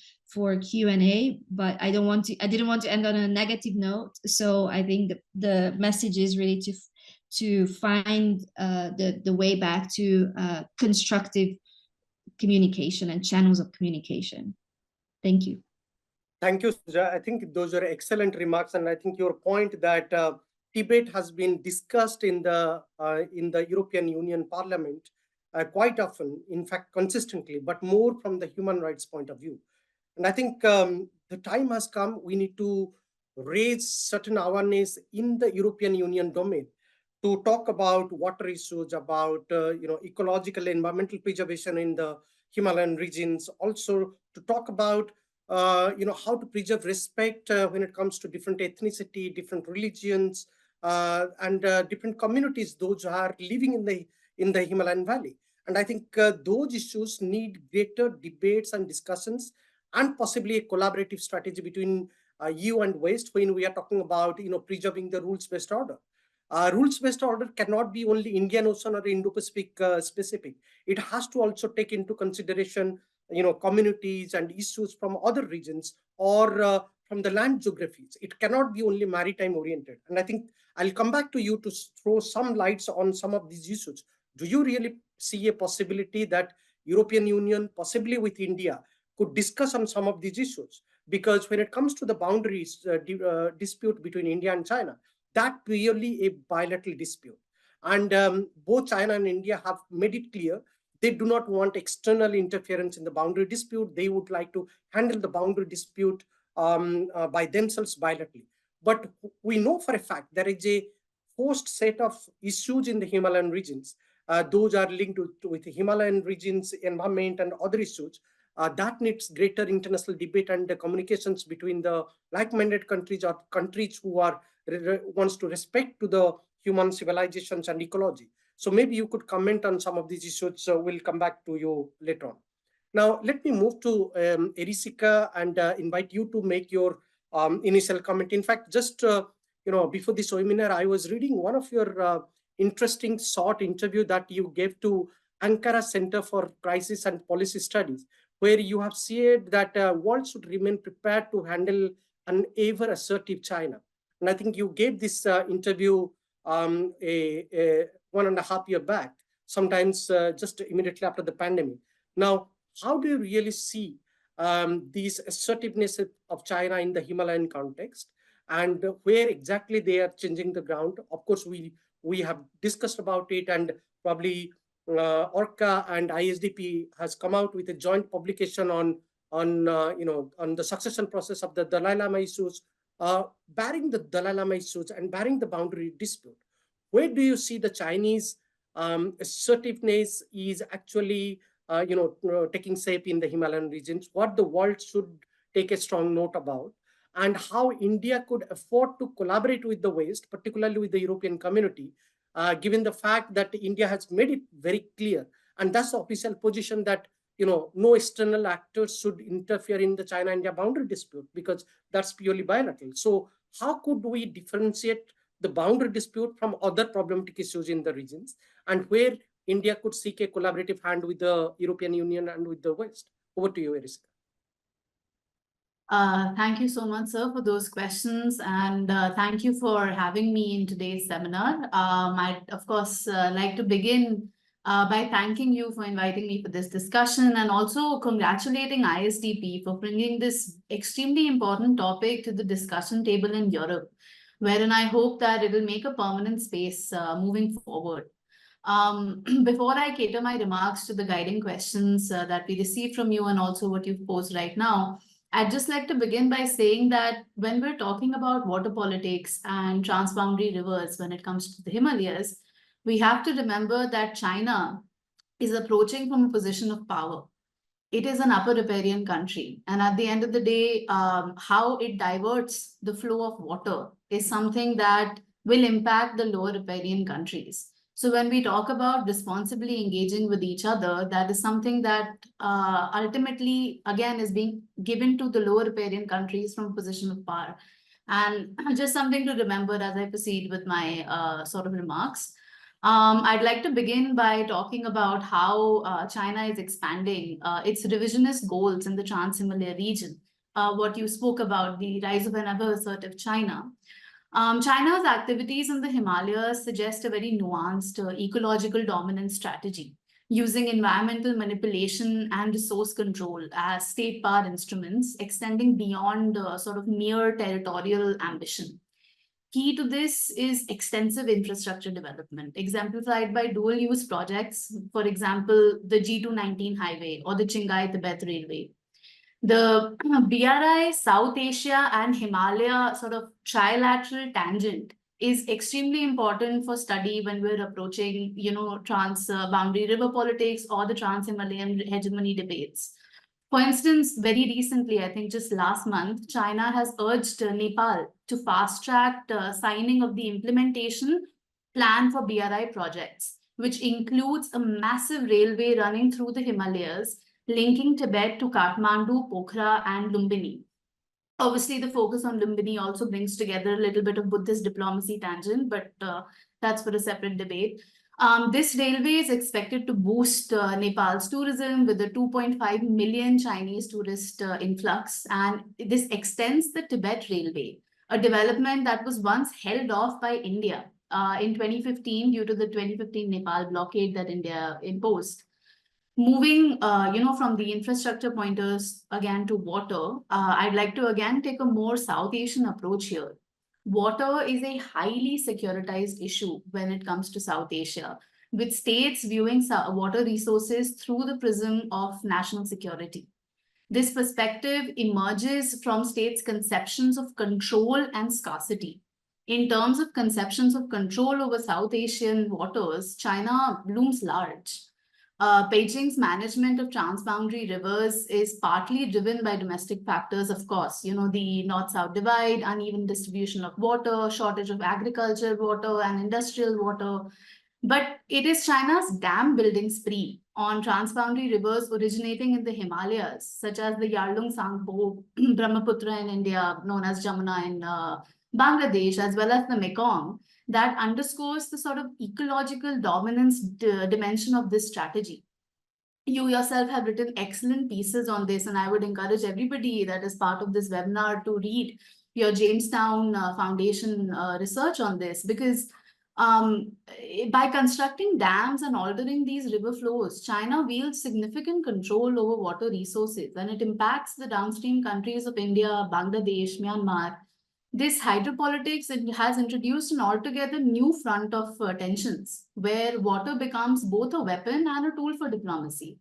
Q&A, but I didn't want to end on a negative note. So I think the message is really to find the way back to constructive communication and channels of communication. Thank you. Thank you, Suja. I think those are excellent remarks, and I think your point that Tibet has been discussed in the European Union Parliament quite often, in fact, consistently, but more from the human rights point of view. And I think the time has come. We need to raise certain awareness in the European Union domain to talk about water issues, about ecological environmental preservation in the Himalayan regions. Also to talk about how to preserve respect when it comes to different ethnicity, different religions, and different communities, those who are living in the Himalayan valley. And I think those issues need greater debates and discussions, and possibly a collaborative strategy between EU and West when we are talking about preserving the rules-based order. Rules-based order cannot be only Indian Ocean or Indo-Pacific specific. It has to also take into consideration communities and issues from other regions or from the land geographies. It cannot be only maritime oriented. And I think I'll come back to you to throw some lights on some of these issues. Do you really see a possibility that European Union, possibly with India, could discuss on some of these issues? Because when it comes to the boundaries dispute between India and China, that's really a bilateral dispute. And both China and India have made it clear they do not want external interference in the boundary dispute. They would like to handle the boundary dispute by themselves bilaterally. But we know for a fact there is a host set of issues in the Himalayan regions. Those are linked with the Himalayan regions, environment, and other issues. That needs greater international debate and the communications between the like-minded countries or countries who are wants to respect to the human civilizations and ecology. So maybe you could comment on some of these issues. So we'll come back to you later on. Now, let me move to Erisika and invite you to make your initial comment. In fact, just before this webinar, I was reading one of your interesting short interview that you gave to Ankara Center for Crisis and Policy Studies, where you have said that world should remain prepared to handle an ever assertive China. And I think you gave this interview 1.5 years back, sometimes just immediately after the pandemic. Now, how do you really see this assertiveness of China in the Himalayan context, and where exactly they are changing the ground? Of course, we have discussed about it, and probably Orca and ISDP has come out with a joint publication on the succession process of the Dalai Lama issues, barring the Dalai Lama issues and barring the boundary dispute. Where do you see the Chinese assertiveness is actually taking shape in the Himalayan regions? What the world should take a strong note about, and how India could afford to collaborate with the West, particularly with the European community, given the fact that India has made it very clear, and that's the official position, that no external actors should interfere in the China-India boundary dispute, because that's purely bilateral. So how could we differentiate the boundary dispute from other problematic issues in the regions, and where India could seek a collaborative hand with the European Union and with the West? Over to you, Erisika. Thank you so much, sir, for those questions, and thank you for having me in today's seminar. I'd, of course, like to begin by thanking you for inviting me for this discussion, and also congratulating ISDP for bringing this extremely important topic to the discussion table in Europe, wherein I hope that it will make a permanent space moving forward. Before I cater my remarks to the guiding questions that we received from you and also what you've posed right now, I'd just like to begin by saying that when we're talking about water politics and transboundary rivers when it comes to the Himalayas, we have to remember that China is approaching from a position of power. It is an upper riparian country. And at the end of the day, how it diverts the flow of water is something that will impact the lower riparian countries. So when we talk about responsibly engaging with each other, that is something that ultimately, again, is being given to the lower riparian countries from a position of power. And just something to remember as I proceed with my sort of remarks. I'd like to begin by talking about how China is expanding its revisionist goals in the trans-Himalayan region. What you spoke about, the rise of an ever-assertive China. China's activities in the Himalayas suggest a very nuanced ecological dominance strategy, using environmental manipulation and resource control as state power instruments, extending beyond sort of mere territorial ambition. Key to this is extensive infrastructure development, exemplified by dual-use projects, for example, the G219 highway or the Qinghai-Tibet railway. The BRI, South Asia and Himalaya sort of trilateral tangent is extremely important for study when we're approaching, trans-boundary river politics or the trans-Himalayan hegemony debates. For instance, very recently, I think just last month, China has urged Nepal to fast-track signing of the implementation plan for BRI projects, which includes a massive railway running through the Himalayas, linking Tibet to Kathmandu, Pokhara, and Lumbini. Obviously, the focus on Lumbini also brings together a little bit of Buddhist diplomacy tangent, but that's for a separate debate. This railway is expected to boost Nepal's tourism with a 2.5 million Chinese tourist influx, and this extends the Tibet Railway, a development that was once held off by India in 2015 due to the 2015 Nepal blockade that India imposed. Moving, from the infrastructure pointers again to water, I'd like to again take a more South Asian approach here. Water is a highly securitized issue when it comes to South Asia, with states viewing water resources through the prism of national security. This perspective emerges from states' conceptions of control and scarcity. In terms of conceptions of control over South Asian waters, China looms large. Beijing's management of transboundary rivers is partly driven by domestic factors, of course, the north-south divide, uneven distribution of water, shortage of agricultural water and industrial water. But it is China's dam building spree on transboundary rivers originating in the Himalayas, such as the Yarlung Tsangpo, Brahmaputra in India, known as Jamuna in Bangladesh, as well as the Mekong, that underscores the sort of ecological dominance dimension of this strategy. You yourself have written excellent pieces on this, and I would encourage everybody that is part of this webinar to read your Jamestown Foundation research on this, because by constructing dams and altering these river flows, China wields significant control over water resources, and it impacts the downstream countries of India, Bangladesh, Myanmar. This hydropolitics has introduced an altogether new front of tensions, where water becomes both a weapon and a tool for diplomacy.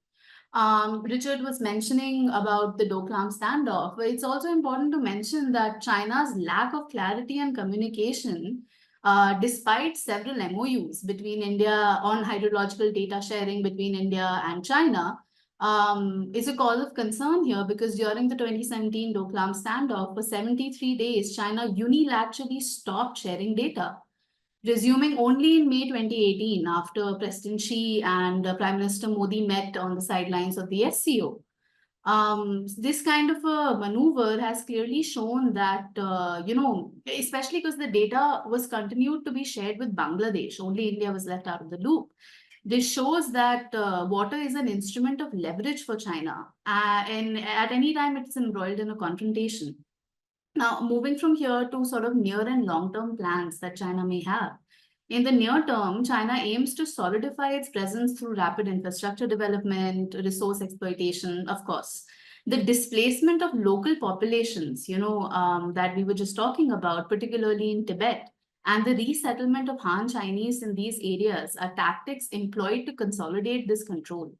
Richard was mentioning about the Doklam standoff, but it's also important to mention that China's lack of clarity and communication, despite several MOUs between India on hydrological data sharing between India and China, is a cause of concern here, because during the 2017 Doklam standoff, for 73 days, China unilaterally stopped sharing data, resuming only in May 2018 after President Xi and Prime Minister Modi met on the sidelines of the SCO. This kind of a maneuver has clearly shown that, especially because the data was continued to be shared with Bangladesh, only India was left out of the loop. This shows that water is an instrument of leverage for China, and at any time it's embroiled in a confrontation. Now, moving from here to sort of near and long-term plans that China may have. In the near term, China aims to solidify its presence through rapid infrastructure development, resource exploitation, of course. The displacement of local populations, that we were just talking about, particularly in Tibet, and the resettlement of Han Chinese in these areas are tactics employed to consolidate this control.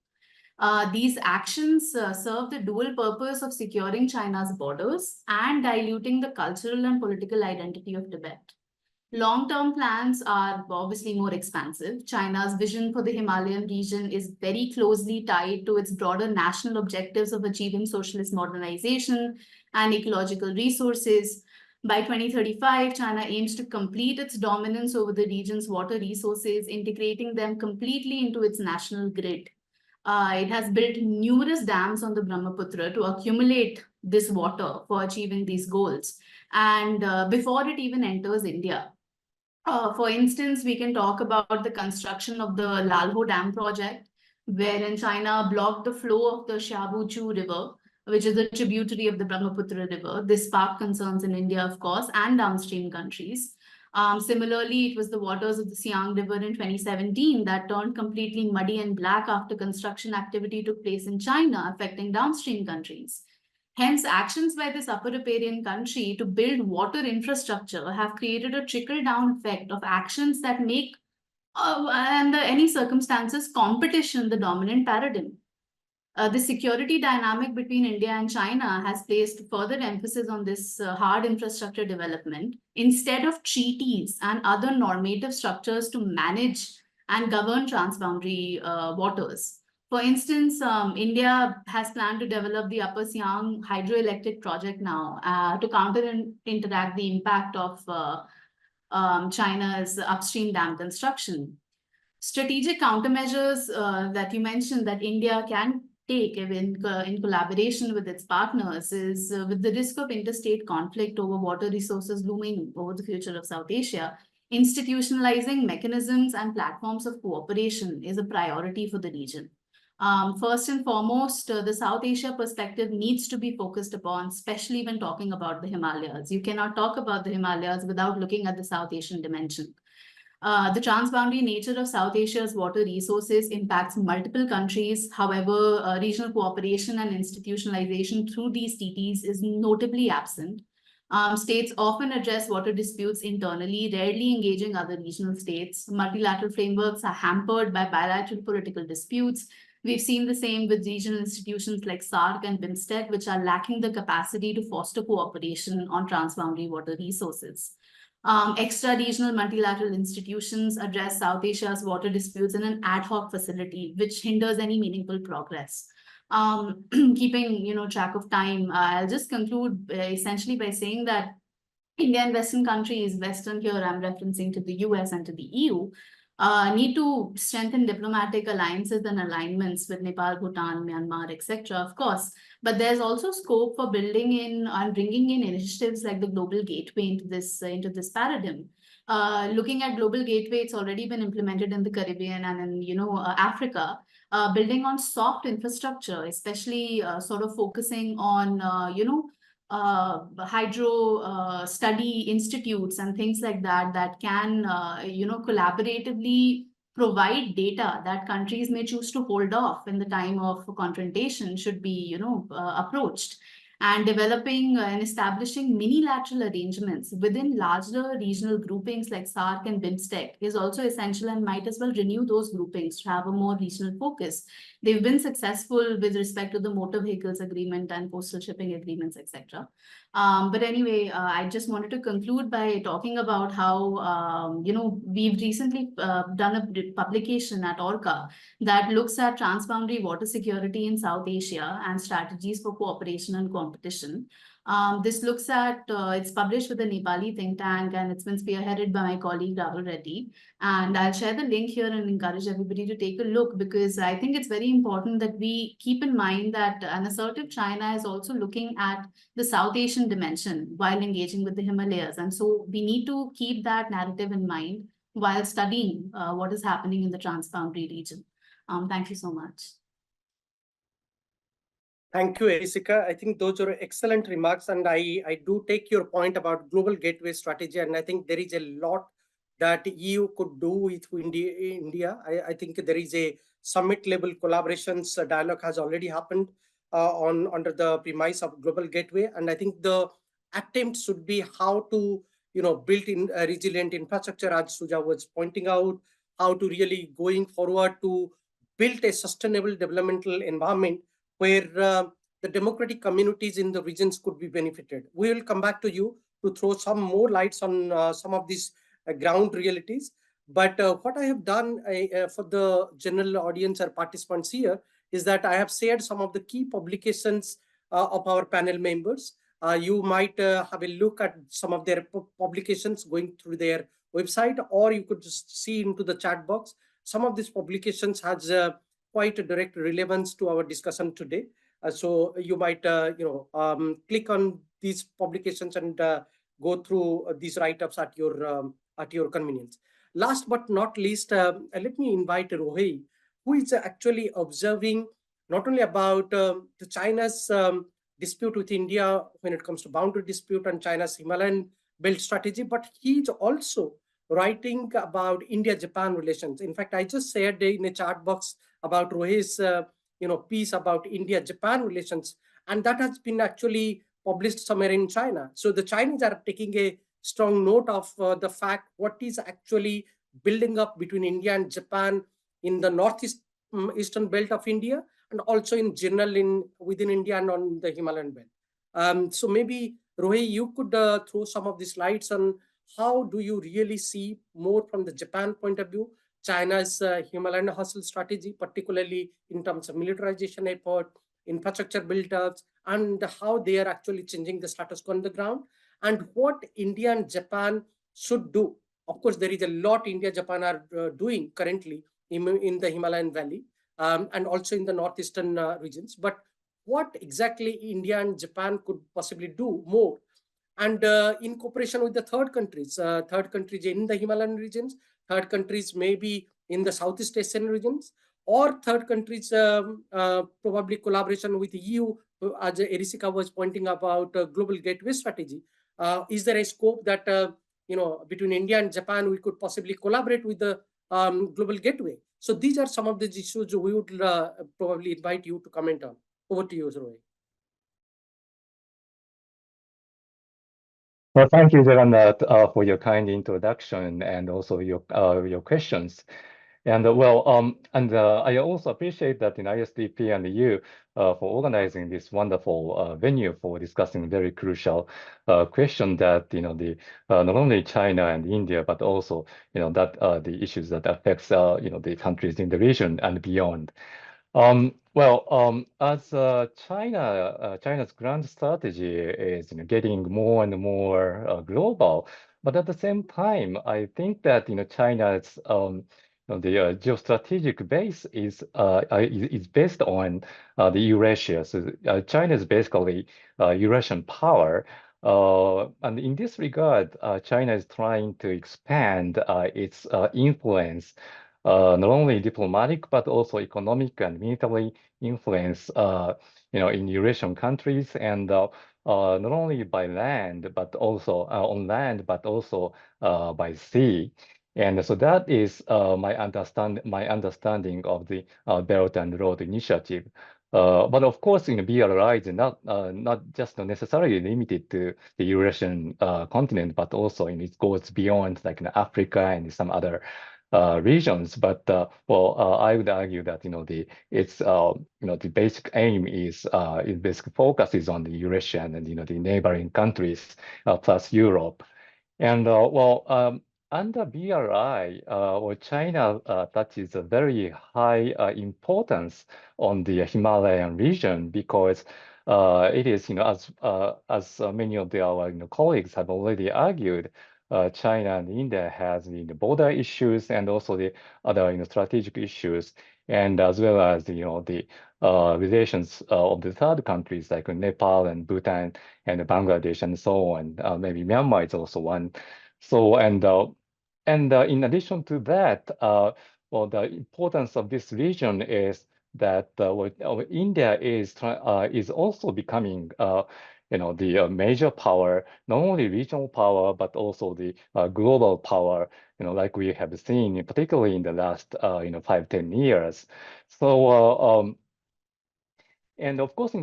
These actions serve the dual purpose of securing China's borders and diluting the cultural and political identity of Tibet. Long-term plans are obviously more expansive. China's vision for the Himalayan region is very closely tied to its broader national objectives of achieving socialist modernization and ecological resources. By 2035, China aims to complete its dominance over the region's water resources, integrating them completely into its national grid. It has built numerous dams on the Brahmaputra to accumulate this water for achieving these goals, and before it even enters India. For instance, we can talk about the construction of the Lalho Dam project, wherein China blocked the flow of the Shabuchu River, which is a tributary of the Brahmaputra River. This sparked concerns in India, of course, and downstream countries. Similarly, it was the waters of the Siang River in 2017 that turned completely muddy and black after construction activity took place in China, affecting downstream countries. Hence, actions by this upper riparian country to build water infrastructure have created a trickle-down effect of actions that make, under any circumstances, competition the dominant paradigm. The security dynamic between India and China has placed further emphasis on this hard infrastructure development instead of treaties and other normative structures to manage and govern transboundary waters. For instance, India has planned to develop the Upper Siang hydroelectric project now to counteract the impact of China's upstream dam construction. Strategic countermeasures that you mentioned that India can take in collaboration with its partners is with the risk of interstate conflict over water resources looming over the future of South Asia. Institutionalizing mechanisms and platforms of cooperation is a priority for the region. First and foremost, the South Asia perspective needs to be focused upon, especially when talking about the Himalayas. You cannot talk about the Himalayas without looking at the South Asian dimension. The transboundary nature of South Asia's water resources impacts multiple countries. However, regional cooperation and institutionalization through these TTs is notably absent. States often address water disputes internally, rarely engaging other regional states. Multilateral frameworks are hampered by bilateral political disputes. We've seen the same with regional institutions like SAARC and BIMSTEC, which are lacking the capacity to foster cooperation on transboundary water resources. Extra-regional multilateral institutions address South Asia's water disputes in an ad hoc facility, which hinders any meaningful progress. Keeping track of time, I'll just conclude essentially by saying that India and Western countries, Western here I'm referencing to the US and to the EU, need to strengthen diplomatic alliances and alignments with Nepal, Bhutan, Myanmar, etc., of course. But there's also scope for building in and bringing in initiatives like the Global Gateway into this paradigm. Looking at Global Gateway, it's already been implemented in the Caribbean and in Africa. Building on soft infrastructure, especially sort of focusing on hydro study institutes and things like that can collaboratively provide data that countries may choose to hold off in the time of confrontation should be approached. And developing and establishing minilateral arrangements within larger regional groupings like SAARC and BIMSTEC is also essential and might as well renew those groupings to have a more regional focus. They've been successful with respect to the motor vehicles agreement and coastal shipping agreements, etc. But anyway, I just wanted to conclude by talking about how, we've recently done a publication at ORCA that looks at transboundary water security in South Asia and strategies for cooperation and competition. This looks at, it's published with a Nepali think tank and it's been spearheaded by my colleague Rahul Reddy. And I'll share the link here and encourage everybody to take a look because I think it's very important that we keep in mind that an assertive China is also looking at the South Asian dimension while engaging with the Himalayas. And so we need to keep that narrative in mind while studying what is happening in the transboundary region. Thank you so much. Thank you, Jessica. I think those are excellent remarks. And I do take your point about global gateway strategy. And I think there is a lot that EU could do with India. I think there is a summit level collaborations dialogue has already happened under the premise of global gateway. And I think the attempt should be how to build in a resilient infrastructure, as Suja was pointing out, how to really going forward to build a sustainable developmental environment where the democratic communities in the regions could be benefited. We will come back to you to throw some more lights on some of these ground realities. But what I have done for the general audience or participants here is that I have shared some of the key publications of our panel members. You might have a look at some of their publications going through their website, or you could just see into the chat box. Some of these publications has quite a direct relevance to our discussion today. So you might click on these publications and go through these write-ups at your convenience. Last but not least, let me invite Rohey, who is actually observing not only about the China's dispute with India when it comes to boundary dispute and China's Himalayan belt strategy, but he's also writing about India-Japan relations. In fact, I just shared in a chat box about Rohey's piece about India-Japan relations, and that has been actually published somewhere in China. So the Chinese are taking a strong note of the fact what is actually building up between India and Japan in the northeast eastern belt of India, and also in general within India and on the Himalayan belt. So maybe Rohey, you could throw some of these lights on how do you really see more from the Japan point of view, China's Himalayan hustle strategy, particularly in terms of militarization effort, infrastructure build-ups, and how they are actually changing the status quo on the ground, and what India and Japan should do. Of course, there is a lot India, Japan are doing currently in the Himalayan Valley and also in the northeastern regions. But what exactly India and Japan could possibly do more? And in cooperation with the third countries in the Himalayan regions, third countries maybe in the Southeast Asian regions, or third countries probably collaboration with the EU, as Erisika was pointing about global gateway strategy. Is there a scope that between India and Japan we could possibly collaborate with the global gateway? So these are some of the issues we would probably invite you to comment on. Over to you, Rohey. Well, thank you, Jagannath, for your kind introduction and also your questions. And I also appreciate that in ISDP and you for organizing this wonderful venue for discussing very crucial question that not only China and India but also that the issues that affects the countries in the region and beyond. As China's grand strategy is getting more and more global, but at the same time, I think that China's the geostrategic base is based on the Eurasia. So China is basically Eurasian power. And in this regard, China is trying to expand its influence, not only diplomatic but also economic and military influence, in Eurasian countries, and not only by land but also on land, but also by sea. And so that is my understanding of the Belt and Road Initiative. But of course, BRI is not just necessarily limited to the Eurasian continent, but also it goes beyond like Africa and some other regions. But I would argue that the basic aim is basic focus is on the Eurasian and the neighboring countries plus Europe. And under BRI, China touches a very high importance on the Himalayan region because it is, as many of our colleagues have already argued, China and India has the border issues and also the other strategic issues, and as well as the relations of the third countries like Nepal and Bhutan and Bangladesh and so on. Maybe Myanmar is also one. So and in addition to that, the importance of this region is that India is also becoming the major power, not only regional power but also the global power. Like we have seen, particularly in the last 5-10 years. So and of course,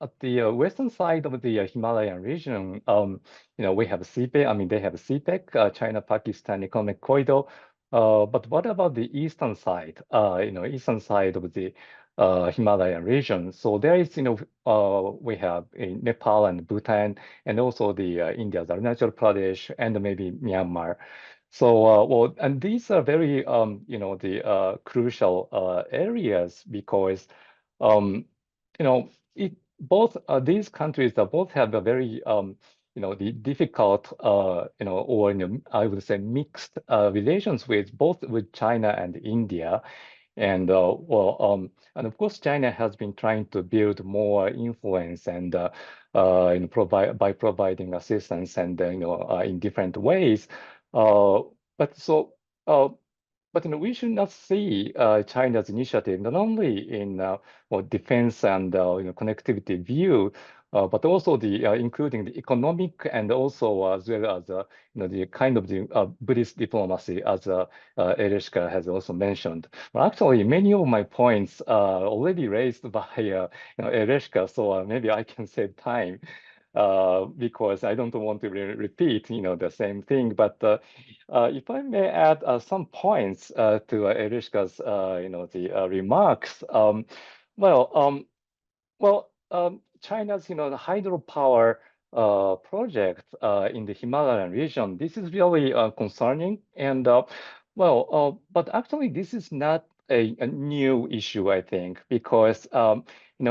at the western side of the Himalayan region, we have CPEC. I mean, they have CPEC, China-Pakistan Economic Corridor. But what about the eastern side? Eastern side of the Himalayan region. So there is, we have Nepal and Bhutan, and also the India's Arunachal Pradesh, and maybe Myanmar. So and these are very the crucial areas because it both these countries both have a very the difficult or I would say mixed relations with both with China and India. And and of course, China has been trying to build more influence and providing assistance and in different ways. But so but we should not see China's initiative not only in defense and connectivity view, but also the including the economic and also as well as the kind of the Buddhist diplomacy, as Ereshka has also mentioned. Well, actually, many of my points are already raised by Ereshka, so maybe I can save time. Because I don't want to repeat, the same thing. But if I may add some points to Ereshka's, the remarks. China's, the hydropower project in the Himalayan region. This is really concerning, and but actually, this is not a new issue, I think, because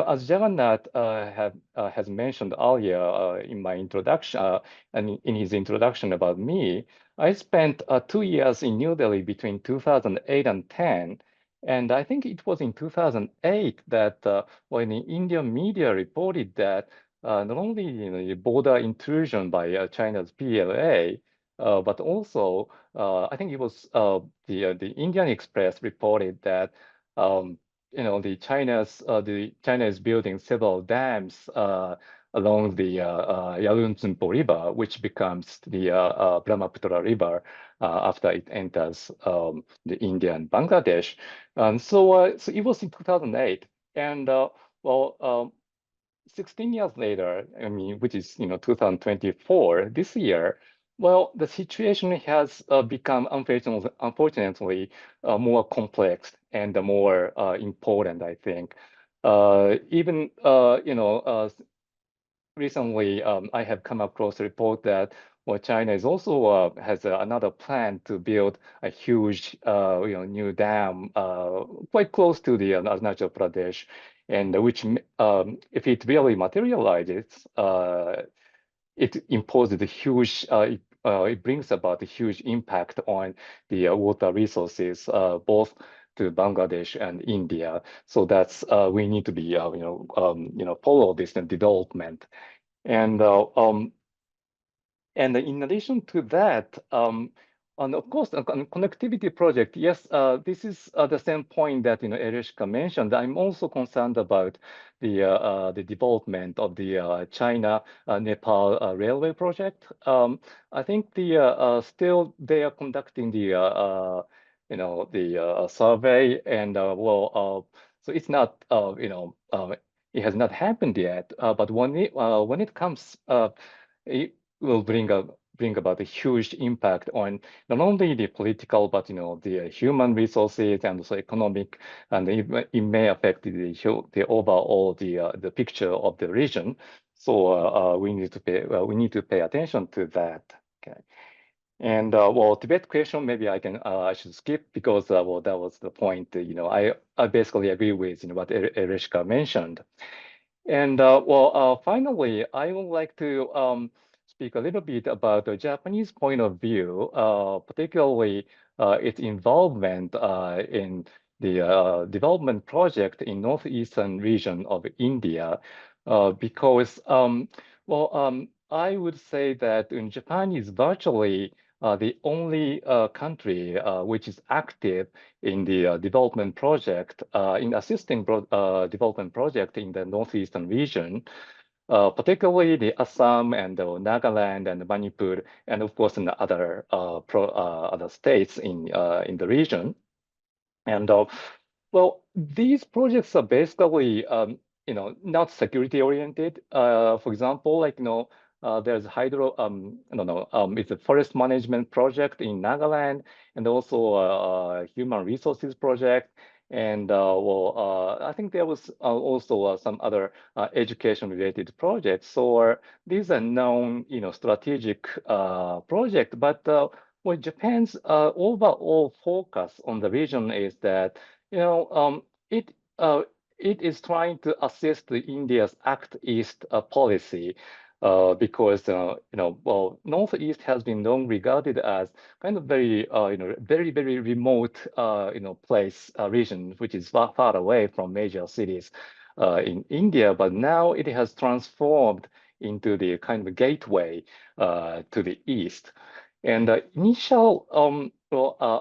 as Jagannath has mentioned earlier in my introduction and in his introduction about me, I spent 2 years in New Delhi between 2008 and 10, and I think it was in 2008 that when the Indian media reported that not only the border intrusion by China's PLA, but also I think it was the Indian Express reported that the China is building several dams along the Yarlung Tsangpo River, which becomes the Brahmaputra River after it enters the India and Bangladesh. So it was in 2008, and 16 years later, I mean, which is 2024, this year, well, the situation has become unfortunately more complex and more important, I think. Even recently, I have come across a report that China is also has another plan to build a huge new dam quite close to the Arunachal Pradesh, and which if it really materializes, it imposes a huge it brings about a huge impact on the water resources both to Bangladesh and India. So that's we need to be follow this development. And in addition to that, and of course, on connectivity project, yes, this is the same point that Ereshka mentioned. I'm also concerned about the development of the China-Nepal railway project. I think still they are conducting the survey, and so it's not it has not happened yet. But when it comes, it will bring about a huge impact on not only the political, but the human resources and also economic, and it may affect the overall the picture of the region. So we need to pay attention to that. Okay. And Tibet question, maybe I should skip because that was the point. I basically agree with what Ereshka mentioned. And finally, I would like to speak a little bit about the Japanese point of view, particularly its involvement in the development project in northeastern region of India, because I would say that Japan is virtually the only country which is active in the development project, in assisting development project in the northeastern region, particularly the Assam and Nagaland and Manipur, and of course in the other other states in the region. And these projects are basically not security oriented. For example, like there's it's a forest management project in Nagaland, and also a human resources project. And I think there was also some other education-related projects. So these are known, strategic projects. But what Japan's overall focus on the region is that, it it is trying to assist India's Act East policy. Because well, Northeast has been long regarded as kind of very very remote place region, which is far away from major cities in India. But now it has transformed into the kind of gateway to the east. And the initial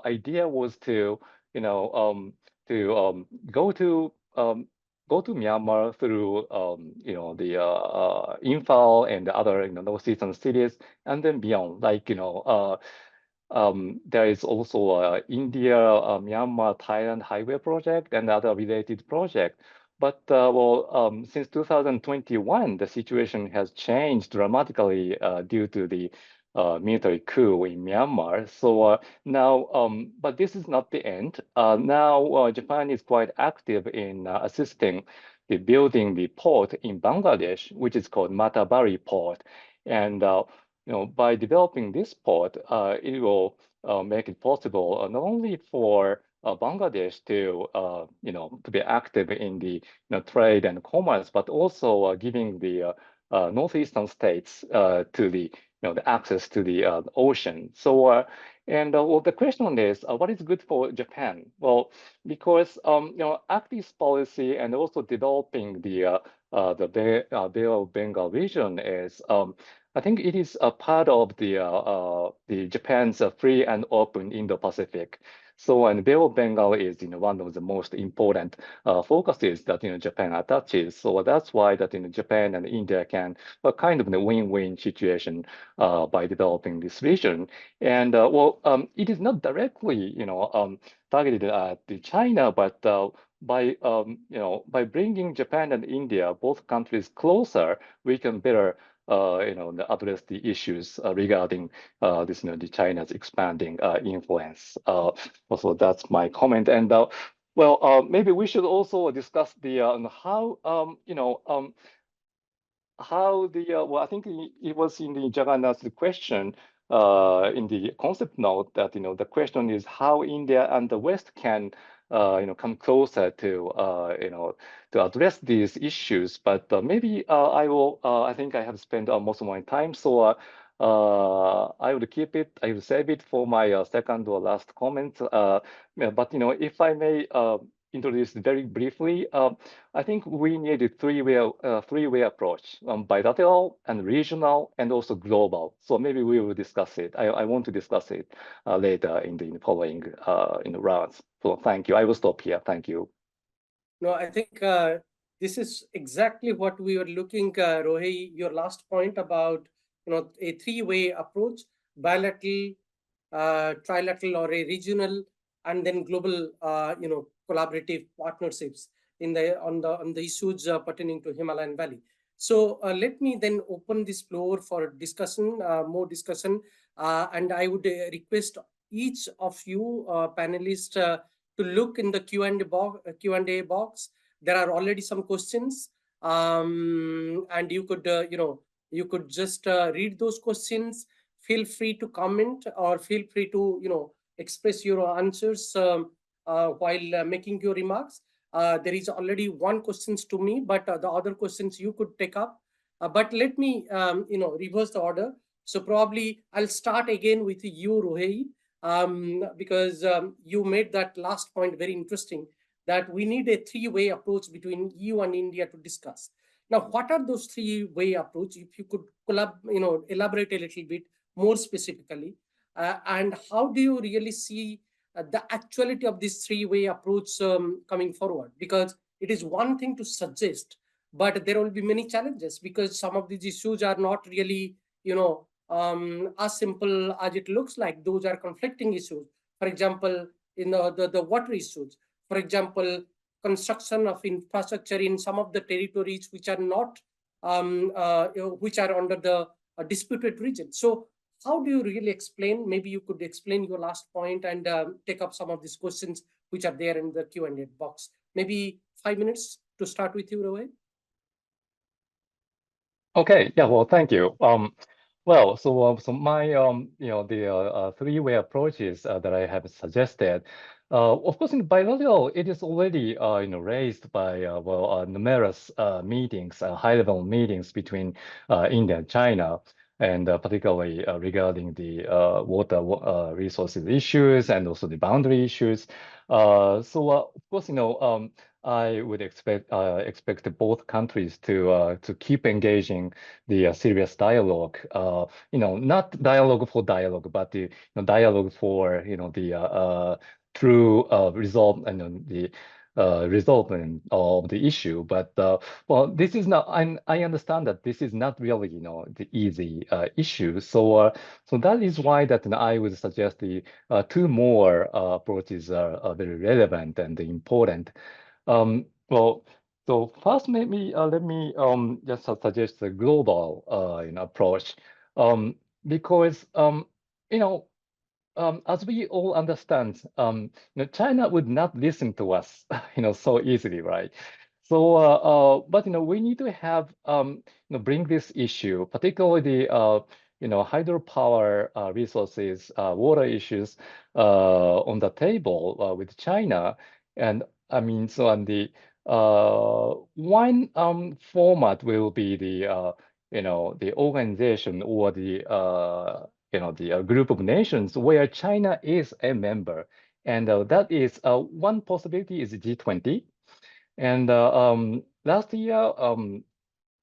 idea was to go to Myanmar through the Imphal and the other northeastern cities, and then beyond. Like there is also India, Myanmar, Thailand highway project and other related project. But since 2021, the situation has changed dramatically due to the military coup in Myanmar. So now, but this is not the end. Now Japan is quite active in assisting the building the port in Bangladesh, which is called Matabari Port. And by developing this port, it will make it possible not only for Bangladesh to be active in the trade and commerce, but also giving the northeastern states to the the access to the ocean. So well, the question is, what is good for Japan? Well, because Act East policy and also developing the Bay of Bengal region is, I think it is a part of the Japan's free and open Indo-Pacific. So, and Bay of Bengal is one of the most important focuses that Japan attaches. So that's why that Japan and India can kind of a win-win situation by developing this region. And it is not directly targeted at China, but by bringing Japan and India, both countries closer, we can better address the issues regarding the China's expanding influence. Also, that's my comment. And maybe we should also discuss the how the well, I think it was in the Jagannath's question in the concept note that the question is how India and the West can come closer to to address these issues. But maybe I will. I think I have spent most of my time, so I will keep it. I will save it for my second or last comment. But if I may introduce very briefly, I think we need a three-way approach: bilateral and regional and also global. So maybe we will discuss it. I want to discuss it later in the following rounds. So thank you. I will stop here. Thank you. No, I think this is exactly what we were looking, Rohey, your last point about a three-way approach: bilateral, trilateral, or a regional, and then global collaborative partnerships on the issues pertaining to Himalayan Valley. So let me then open this floor for discussion, more discussion, and I would request each of you panelists to look in the Q&A box. There are already some questions, and you could just read those questions. Feel free to comment or feel free to express your answers while making your remarks. There is already one questions to me, but the other questions you could take up. But let me reverse the order. So probably I'll start again with you, Rohey, because you made that last point very interesting, that we need a three-way approach between EU and India to discuss. Now, what are those three-way approach? If you could elaborate a little bit more specifically, and how do you really see the actuality of this three-way approach coming forward? Because it is one thing to suggest, but there will be many challenges because some of these issues are not really, as simple as it looks like. Those are conflicting issues. For example, in the water issues, for example, construction of infrastructure in some of the territories which are not, which are under the disputed region. So how do you really explain? Maybe you could explain your last point and take up some of these questions which are there in the Q&A box. Maybe 5 minutes to start with you, Rohey. Okay. Yeah. Well, thank you. Well, so my the three-way approaches that I have suggested, Of course, in bilateral, it is already raised by numerous meetings, high-level meetings between India and China, and particularly regarding the water resources issues and also the boundary issues. So of course, I would expect both countries to keep engaging the serious dialogue. Not dialogue for dialogue, but the dialogue for the through the resolvement of the issue. But well, this is not. I understand that this is not really the easy issue. So that is why that I would suggest the two more approaches are very relevant and important. Well, so first, maybe let me just suggest a global approach, because as we all understand, China would not listen to us, so easily, right? So, but we need to have bring this issue, particularly the hydropower resources, water issues, on the table with China, and I mean, so on the one format will be the the organization or the the group of nations where China is a member, and that is one possibility is G20. And last year,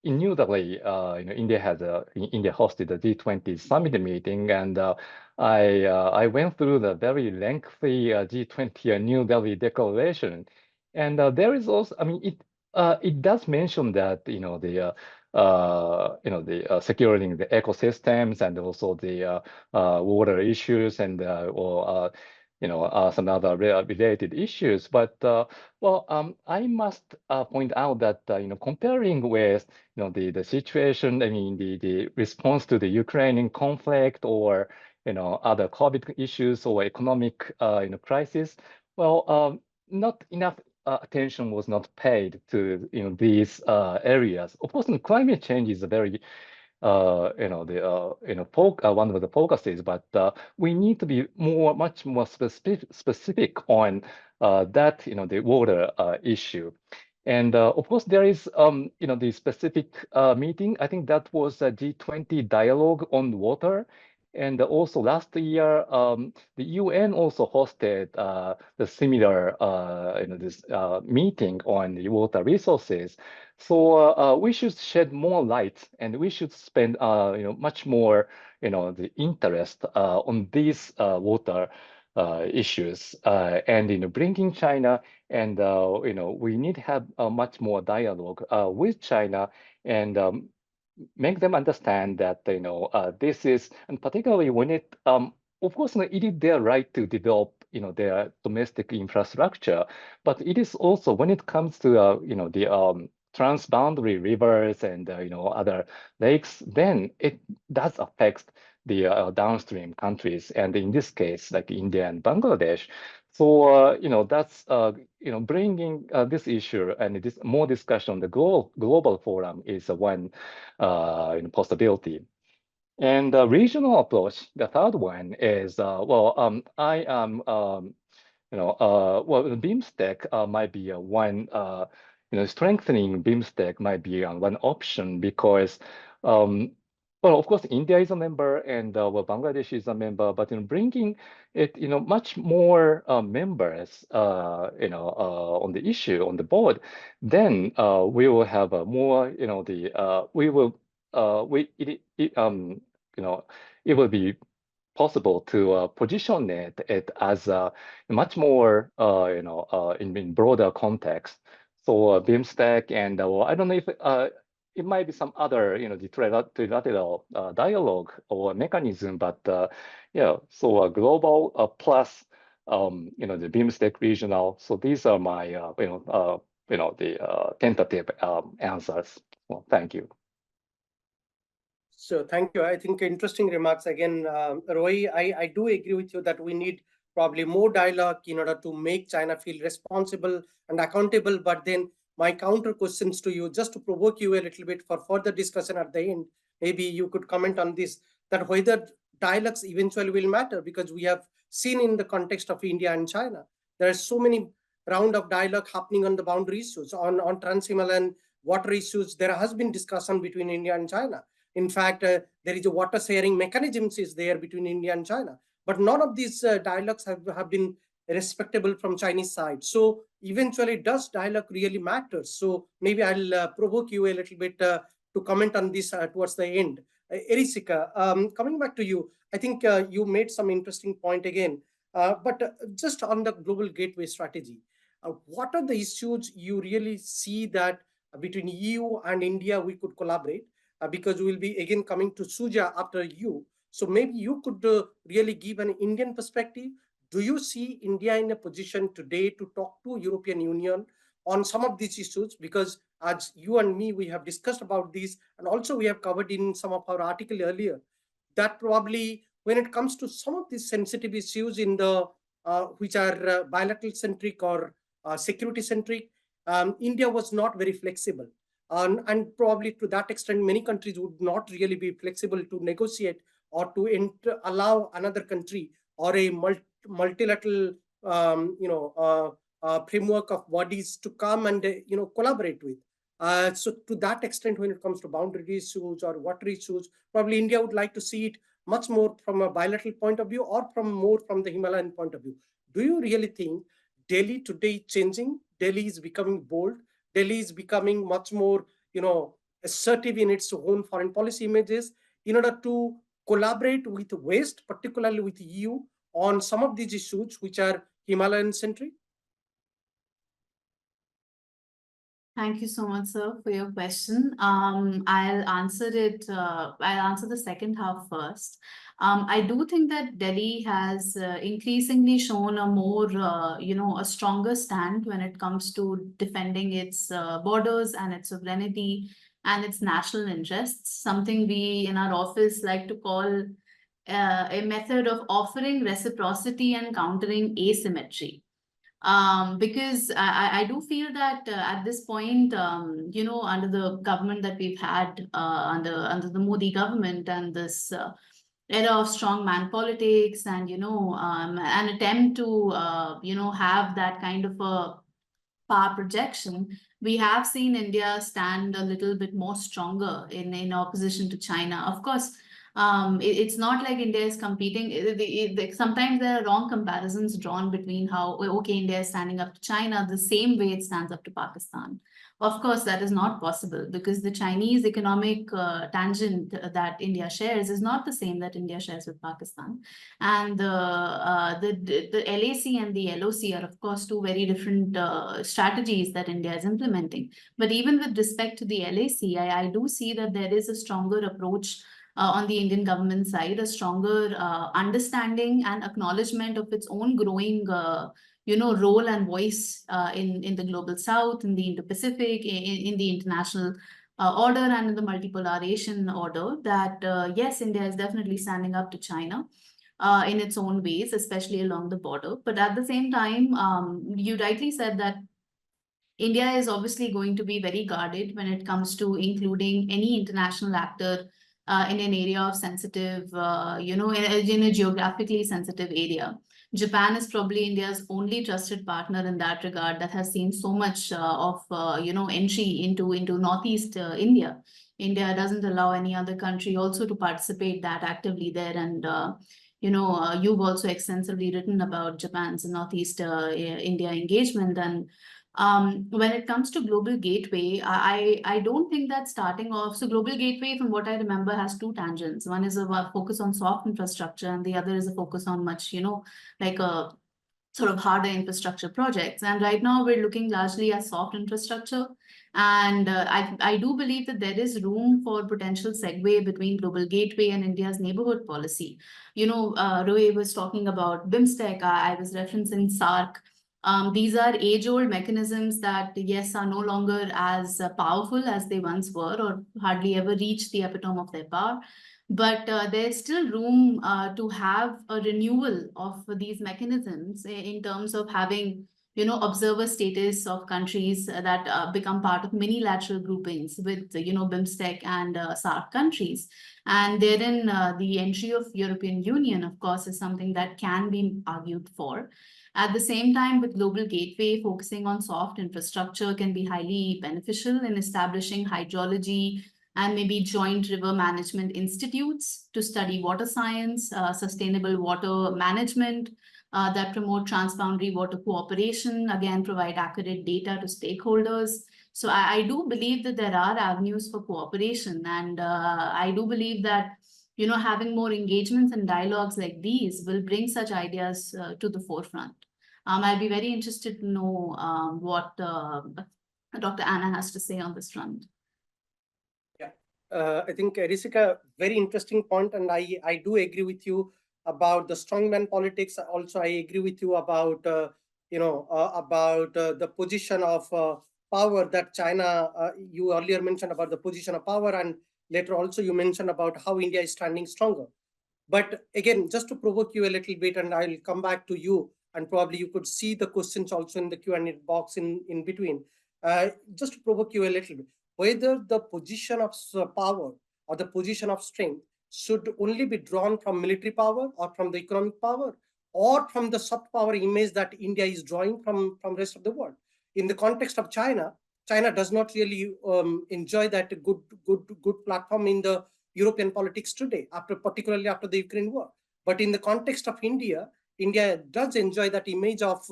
in New Delhi, India hosted the G20 summit meeting, and I went through the very lengthy G20 New Delhi declaration, and there is also, I mean, it does mention that securing the ecosystems and also the water issues and or some other related issues. But well, I must point out that comparing with the situation, I mean the response to the Ukrainian conflict or other COVID issues or economic crisis, well, not enough attention was not paid to these areas. Of course, climate change is a very one of the focuses, but we need to be much more specific on that the water issue. And of course, there is the specific meeting. I think that was a G20 dialogue on water. And also last year, the UN also hosted the similar this meeting on the water resources. So we should shed more light, and we should spend much more the interest on these water issues, and bringing China, and we need to have much more dialogue with China, and make them understand that this is, and particularly when it of course it is their right to develop their domestic infrastructure, but it is also when it comes to the transboundary rivers and other lakes, then it does affect the downstream countries, and in this case like India and Bangladesh. So that's bringing this issue and this more discussion on the global forum is one possibility. And the regional approach, the third one is well, I am well, BIMSTEC might be one strengthening BIMSTEC might be one option, because well, of course, India is a member and well, Bangladesh is a member, but bringing it, much more members, on the issue on the board, then we will have more, we will, it will be possible to position it as much more, in broader context. So BIMSTEC and I don't know if it might be some other, the trilateral dialogue or mechanism, but yeah, so global plus, the BIMSTEC regional. So these are my, the tentative answers. Well, thank you. So thank you. I think interesting remarks again, Roy. I do agree with you that we need probably more dialogue in order to make China feel responsible and accountable. But then my counter questions to you, just to provoke you a little bit for further discussion at the end, maybe you could comment on this, that whether dialogues eventually will matter, because we have seen in the context of India and China There's so many round of dialogue happening on the boundary issues, on trans-Himalayan water issues. There has been discussion between India and China. In fact, there is a water sharing mechanisms is there between India and China. But none of these dialogues have been respectable from Chinese side. So eventually, does dialogue really matter? So maybe I'll provoke you a little bit to comment on this towards the end. Erisika, coming back to you, I think you made some interesting point again. But just on the global gateway strategy, what are the issues you really see that between EU and India we could collaborate? Because we will be again coming to Suja after you. So maybe you could really give an Indian perspective. Do you see India in a position today to talk to European Union on some of these issues? Because as you and me, we have discussed about these, and also we have covered in some of our article earlier, that probably when it comes to some of these sensitive issues in the which are bilateral centric or security centric, India was not very flexible. And probably to that extent, many countries would not really be flexible to negotiate or to allow another country or a multilateral framework of bodies to come and collaborate with. So to that extent, when it comes to boundary issues or water issues, probably India would like to see it much more from a bilateral point of view or more from the Himalayan point of view. Do you really think Delhi today is changing? Delhi is becoming bold. Delhi is becoming much more, assertive in its own foreign policy images in order to collaborate with the West, particularly with the EU, on some of these issues which are Himalayan centric? Thank you so much, sir, for your question. I'll answer it. I'll answer the second half first. I do think that Delhi has increasingly shown a more, a stronger stand when it comes to defending its borders and its sovereignty and its national interests. Something we in our office like to call a method of offering reciprocity and countering asymmetry. Because I do feel that at this point, under the government that we've had, under the Modi government and this era of strong man politics and, an attempt to, have that kind of a power projection, we have seen India stand a little bit more stronger in opposition to China. Of course, it's not like India is competing. Sometimes there are wrong comparisons drawn between how, okay, India is standing up to China the same way it stands up to Pakistan. Of course, that is not possible because the Chinese economic tangent that India shares is not the same that India shares with Pakistan. And the LAC and the LOC are, of course, two very different strategies that India is implementing. But even with respect to the LAC, I do see that there is a stronger approach on the Indian government side, a stronger understanding and acknowledgement of its own growing role and voice in the global south, in the Indo-Pacific, in the international order and in the multipolarization order, that yes, India is definitely standing up to China in its own ways, especially along the border. But at the same time, you rightly said that India is obviously going to be very guarded when it comes to including any international actor in an area of sensitive, in a geographically sensitive area. Japan is probably India's only trusted partner in that regard that has seen so much of, entry into Northeast India. India doesn't allow any other country also to participate that actively there. And, you've also extensively written about Japan's Northeast India engagement. And when it comes to Global Gateway, I don't think that starting off, so Global Gateway, from what I remember, has two tangents. One is a focus on soft infrastructure, and the other is a focus on much, like a sort of harder infrastructure projects. And right now we're looking largely at soft infrastructure. And I do believe that there is room for potential segue between Global Gateway and India's neighborhood policy. Roy was talking about BIMSTEC, I was referencing SARC. These are age-old mechanisms that, yes, are no longer as powerful as they once were or hardly ever reached the epitome of their power. But there's still room to have a renewal of these mechanisms in terms of having, observer status of countries that become part of minilateral groupings with, BIMSTEC and SARC countries. And therein, the entry of European Union, of course, is something that can be argued for. At the same time, with Global Gateway, focusing on soft infrastructure can be highly beneficial in establishing hydrology and maybe joint river management institutes to study water science, sustainable water management that promote transboundary water cooperation, again, provide accurate data to stakeholders. So I do believe that there are avenues for cooperation, and I do believe that having more engagements and dialogues like these will bring such ideas to the forefront. I'll be very interested to know what Dr. Anna has to say on this front. Yeah, I think Risika, very interesting point, and I do agree with you about the strongman politics. Also, I agree with you about the position of power that China. You earlier mentioned about the position of power, and later also you mentioned about how India is standing stronger. But again, just to provoke you a little bit, and I'll come back to you, and probably you could see the questions also in the Q&A box in between. Just to provoke you a little bit, whether the position of power or the position of strength should only be drawn from military power or from the economic power or from the soft power image that India is drawing from rest of the world. In the context of China, China does not really enjoy that good platform in the European politics today, particularly after the Ukraine war. But in the context of India, India does enjoy that image of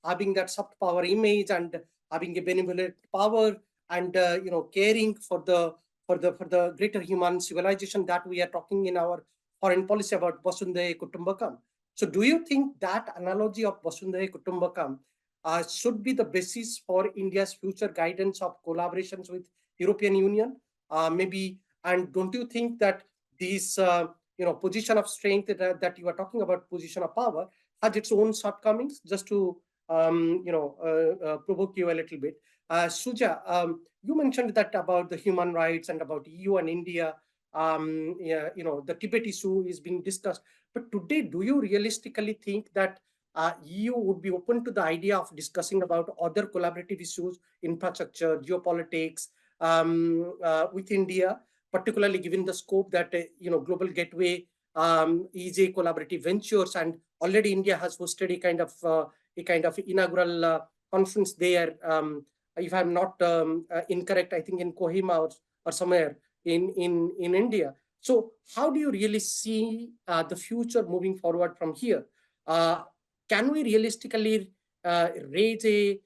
having that soft power image and having a benevolent power and caring for the greater human civilization that we are talking in our foreign policy about Vasundhaiva Kutumbakam. So do you think that analogy of Vasundhaiva Kutumbakam should be the basis for India's future guidance of collaborations with European Union? Maybe, and don't you think that this position of strength that you are talking about, position of power, has its own shortcomings? Just to provoke you a little bit. Suja, you mentioned that about the human rights and about EU and India. The Tibet issue is being discussed. But today, do you realistically think that EU would be open to the idea of discussing about other collaborative issues, infrastructure, geopolitics with India, particularly given the scope that Global Gateway is a collaborative ventures, and already India has hosted a kind of inaugural conference there. If I'm not incorrect, I think in Kohima or somewhere in India. So how do you really see the future moving forward from here? Can we realistically raise a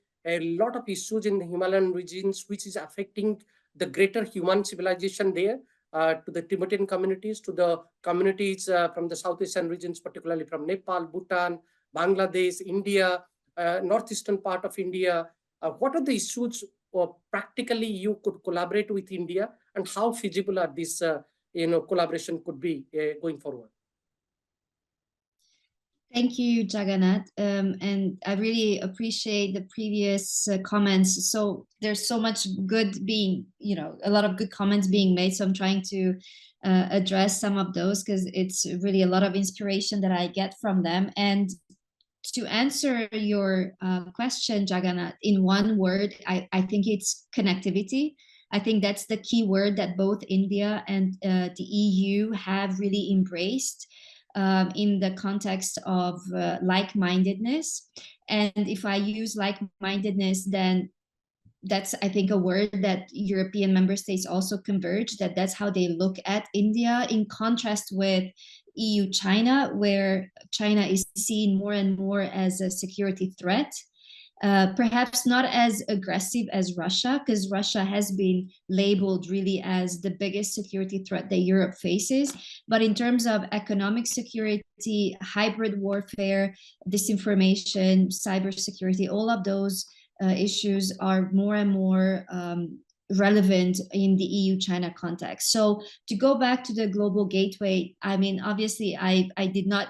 lot of issues in the Himalayan regions, which is affecting the greater human civilization there, to the Tibetan communities, to the communities from the South Asian regions, particularly from Nepal, Bhutan, Bangladesh, India, northeastern part of India? What are the issues practically you could collaborate with India, and how feasible are these collaboration could be going forward? Thank you, Jagannath. And I really appreciate the previous comments. So there's so much good being, a lot of good comments being made. So I'm trying to address some of those because it's really a lot of inspiration that I get from them. And to answer your question, Jagannath, in one word, I think it's connectivity. I think that's the key word that both India and the EU have really embraced in the context of like-mindedness. And if I use like-mindedness, then that's, I think, a word that European member states also converge, that's how they look at India, in contrast with EU-China, where China is seen more and more as a security threat. Perhaps not as aggressive as Russia, because Russia has been labeled really as the biggest security threat that Europe faces. But in terms of economic security, hybrid warfare, disinformation, cybersecurity, all of those issues are more and more relevant in the EU-China context. So to go back to the Global Gateway, I mean, obviously, I did not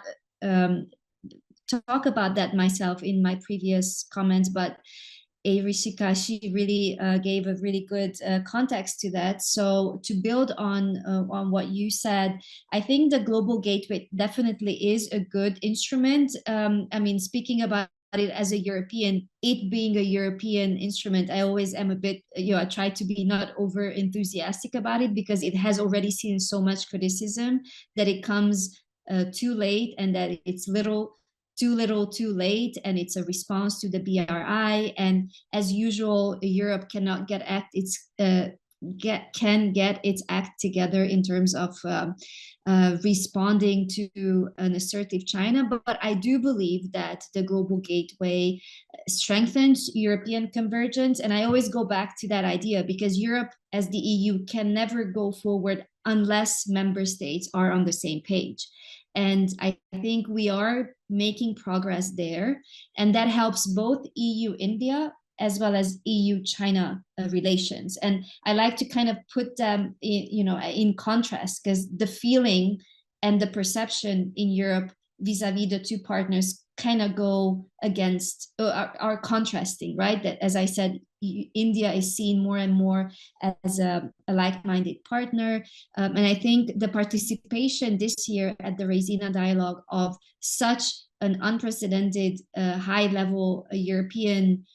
talk about that myself in my previous comments, but Rishika, she really gave a really good context to that. So to build on what you said, I think the Global Gateway definitely is a good instrument. I mean, speaking about it as a European, it being a European instrument, I always am a bit, I try to be not over enthusiastic about it because it has already seen so much criticism that it comes too late and that it's little too little, too late, and it's a response to the BRI. And as usual, Europe cannot get its act together in terms of responding to an assertive China. But I do believe that the Global Gateway strengthens European convergence. And I always go back to that idea, because Europe as the EU can never go forward unless member states are on the same page. And I think we are making progress there. And that helps both EU-India as well as EU-China relations. And I like to kind of put them in contrast, because the feeling and the perception in Europe vis-a-vis the two partners kind of go against, are contrasting, right? That, as I said, India is seen more and more as a like-minded partner. And I think the participation this year at the Raisina Dialogue of such an unprecedented high-level European,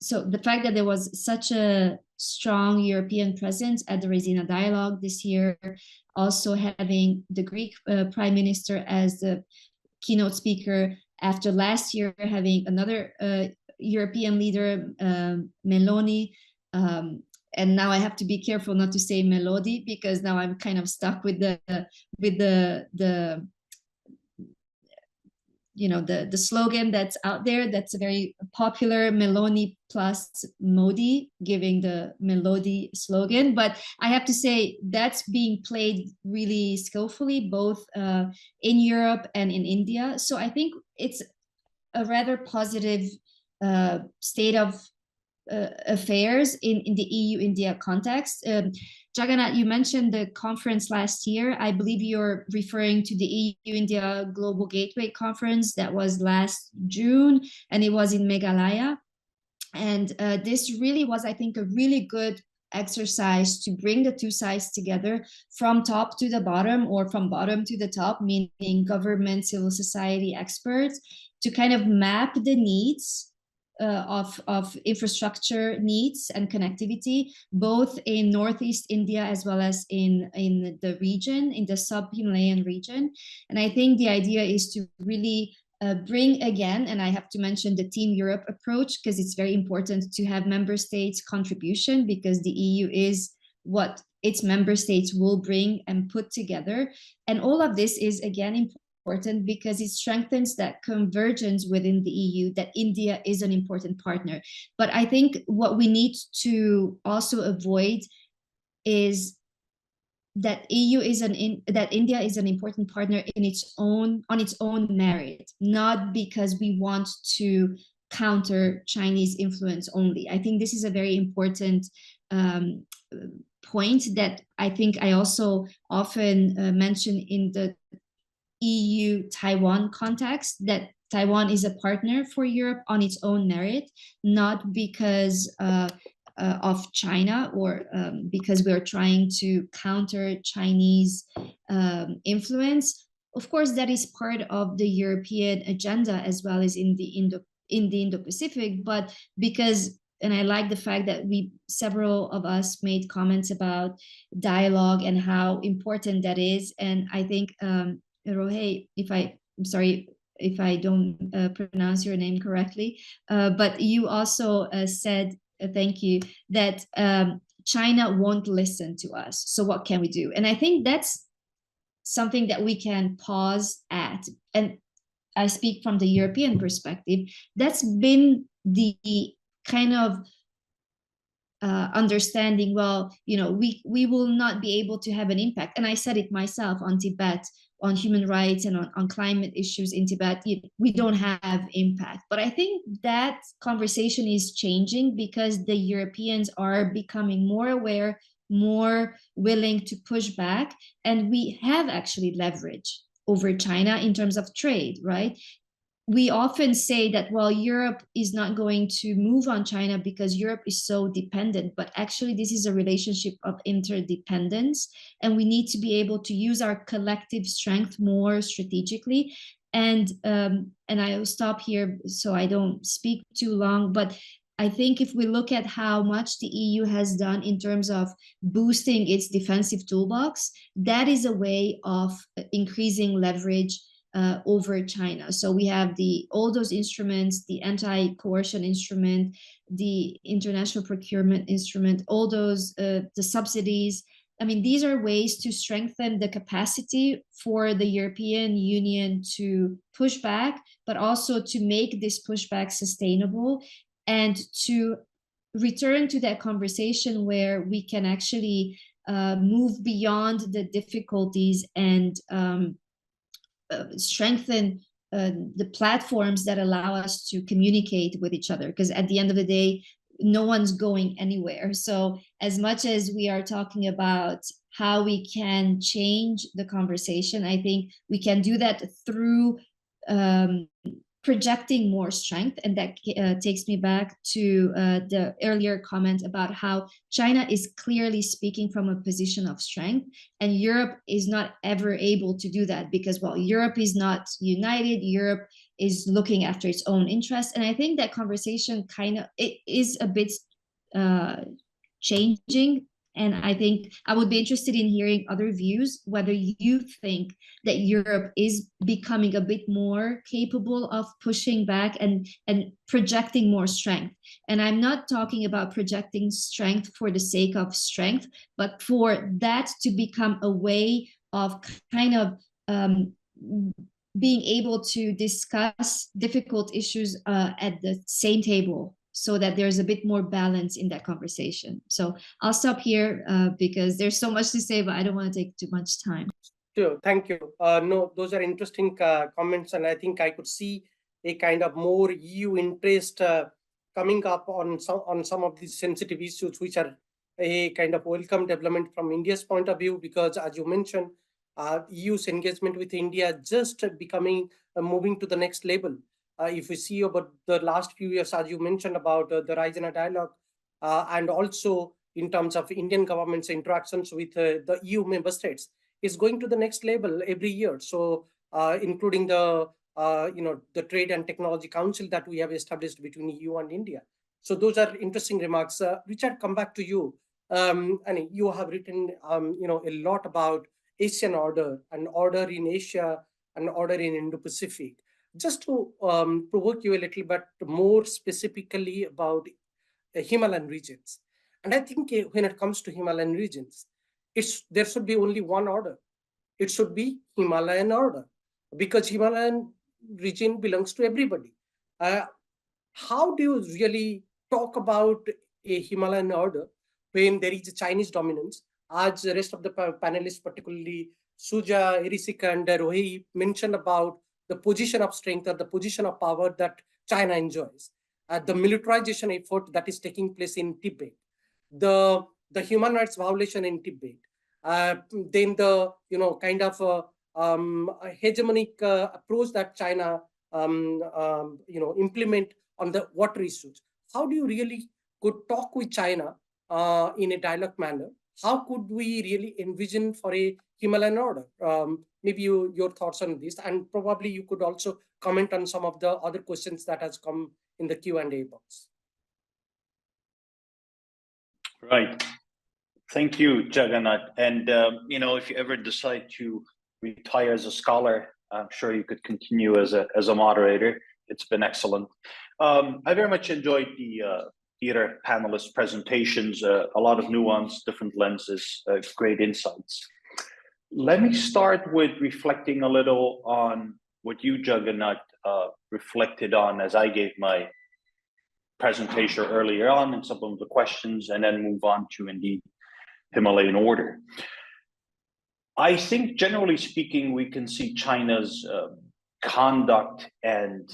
so the fact that there was such a strong European presence at the Raisina Dialogue this year, also having the Greek Prime Minister as the keynote speaker, after last year having another European leader, Meloni, and now I have to be careful not to say Melody, because now I'm kind of stuck with the slogan that's out there, that's a very popular, Meloni plus Modi, giving the Melody slogan. But I have to say that's being played really skillfully, both in Europe and in India. So I think it's a rather positive state of affairs in the EU-India context. Jagannath, you mentioned the conference last year. I believe you're referring to the EU-India Global Gateway Conference that was last June, and it was in Meghalaya. And this really was, I think, a really good exercise to bring the two sides together from top to the bottom, or from bottom to the top, meaning government, civil society, experts, to kind of map the needs of infrastructure needs and connectivity, both in Northeast India as well as in the region, in the sub-Himalayan region. And I think the idea is to really bring again, and I have to mention the Team Europe approach, because it's very important to have member states' contribution, because the EU is what its member states will bring and put together. And all of this is, again, important because it strengthens that convergence within the EU, that India is an important partner. But I think what we need to also avoid is that India is an important partner on its own merit, not because we want to counter Chinese influence only. I think this is a very important point that I think I also often mention in the EU-Taiwan context, that Taiwan is a partner for Europe on its own merit, not because of China or because we're trying to counter Chinese influence. Of course, that is part of the European agenda as well as in the Indo-Pacific, but because, and I like the fact that several of us made comments about dialogue and how important that is. And I think, Rohei, I'm sorry if I don't pronounce your name correctly, but you also said, thank you, that China won't listen to us. So what can we do? And I think that's something that we can pause at. And I speak from the European perspective. That's been the kind of understanding, well, we will not be able to have an impact. And I said it myself on Tibet, on human rights and on climate issues in Tibet, we don't have impact. But I think that conversation is changing because the Europeans are becoming more aware, more willing to push back. And we have actually leverage over China in terms of trade, right? We often say that, well, Europe is not going to move on China because Europe is so dependent, but actually this is a relationship of interdependence, and we need to be able to use our collective strength more strategically. And I'll stop here so I don't speak too long, but I think if we look at how much the EU has done in terms of boosting its defensive toolbox, that is a way of increasing leverage over China. So we have all those instruments, the anti-coercion instrument, the international procurement instrument, all those, the subsidies. I mean, these are ways to strengthen the capacity for the European Union to push back, but also to make this pushback sustainable and to return to that conversation where we can actually move beyond the difficulties and strengthen the platforms that allow us to communicate with each other. Because at the end of the day, no one's going anywhere. So as much as we are talking about how we can change the conversation, I think we can do that through projecting more strength. And that takes me back to the earlier comment about how China is clearly speaking from a position of strength, and Europe is not ever able to do that because, well, Europe is not united. Europe is looking after its own interests. And I think that conversation it is a bit changing. And I think I would be interested in hearing other views, whether you think that Europe is becoming a bit more capable of pushing back and projecting more strength. And I'm not talking about projecting strength for the sake of strength, but for that to become a way of kind of being able to discuss difficult issues at the same table, so that there's a bit more balance in that conversation. So I'll stop here because there's so much to say, but I don't want to take too much time. Sure, thank you. No, those are interesting comments, and I think I could see a kind of more EU interest coming up on some of these sensitive issues, which are a kind of welcome development from India's point of view, because as you mentioned, EU's engagement with India just becoming moving to the next level. If we see over the last few years, as you mentioned about the Raisina dialogue, and also in terms of Indian government's interactions with the EU member states, is going to the next level every year. So including the the Trade and Technology Council that we have established between EU and India. So those are interesting remarks. Richard, come back to you. And you have written a lot about Asian order, and order in Asia, and order in Indo-Pacific. Just to provoke you a little bit more specifically about Himalayan regions. And I think when it comes to Himalayan regions, there should be only one order. It should be Himalayan order, because Himalayan region belongs to everybody. How do you really talk about a Himalayan order when there is a Chinese dominance? As the rest of the panelists, particularly Suja, Erisika, and Rohei, mentioned about the position of strength or the position of power that China enjoys, the militarization effort that is taking place in Tibet, the human rights violation in Tibet, then the kind of hegemonic approach that China implement on the water issues. How do you really could talk with China in a dialogue manner? How could we really envision for a Himalayan order? Maybe your thoughts on this, and probably you could also comment on some of the other questions that has come in the Q&A box. Right. Thank you, Jagannath. And if you ever decide to retire as a scholar, I'm sure you could continue as a moderator. It's been excellent. I very much enjoyed the theater panelists' presentations, a lot of nuance, different lenses, great insights. Let me start with reflecting a little on what you, Jagannath, reflected on as I gave my presentation earlier on, and some of the questions, and then move on to indeed Himalayan order. I think, generally speaking, we can see China's conduct and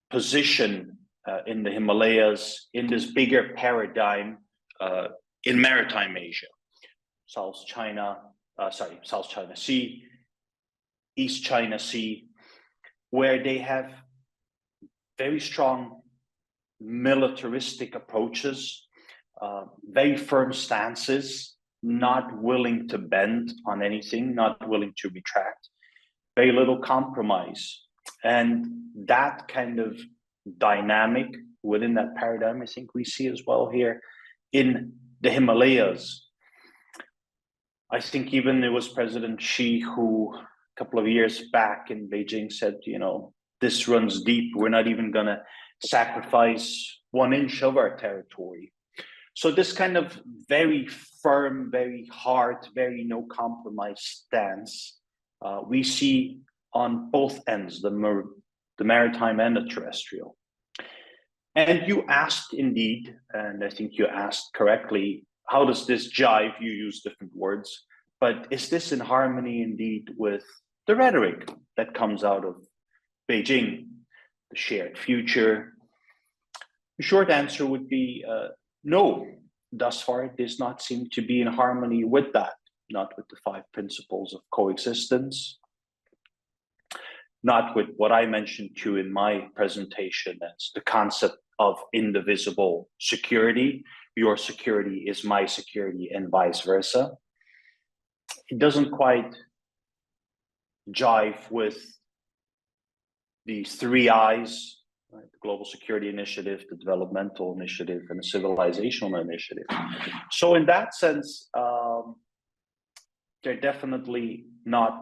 position in the Himalayas in this bigger paradigm in maritime Asia, South China Sea, East China Sea, where they have very strong militaristic approaches, very firm stances, not willing to bend on anything, not willing to retract, very little compromise. And that kind of dynamic within that paradigm, I think we see as well here in the Himalayas. I think even it was President Xi who couple of years back in Beijing said, you know, this runs deep. We're not even going to sacrifice 1 inch of our territory. So this kind of very firm, very hard, very no compromise stance we see on both ends, the maritime and the terrestrial. And you asked indeed, and I think you asked correctly, how does this jive? You use different words, but is this in harmony indeed with the rhetoric that comes out of Beijing, the shared future? The short answer would be no. Thus far, it does not seem to be in harmony with that, not with the 5 principles of coexistence, not with what I mentioned to you in my presentation as the concept of indivisible security. Your security is my security and vice versa. It doesn't quite jive with these 3 I's, right? The Global Security Initiative, the Developmental Initiative, and the Civilizational Initiative. So in that sense, they're definitely not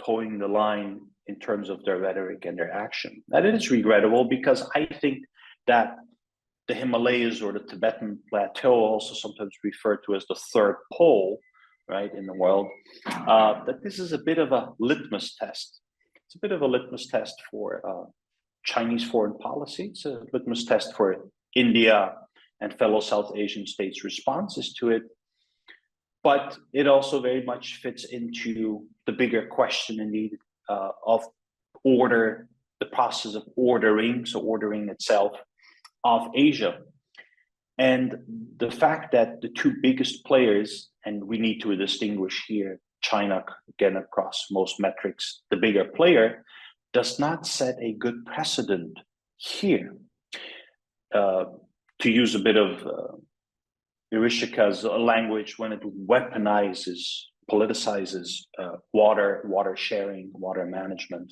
towing the line in terms of their rhetoric and their action. And it is regrettable because I think that the Himalayas or the Tibetan Plateau, also sometimes referred to as the 3rd pole, right, in the world, that this is a bit of a litmus test. It's a bit of a litmus test for Chinese foreign policy. It's a litmus test for India and fellow South Asian states' responses to it. But it also very much fits into the bigger question indeed of order, the process of ordering, so ordering itself, of Asia. And the fact that the 2 biggest players, and we need to distinguish here, China, again, across most metrics, the bigger player, does not set a good precedent here. To use a bit of Irishika's language, when it weaponizes, politicizes water sharing, water management,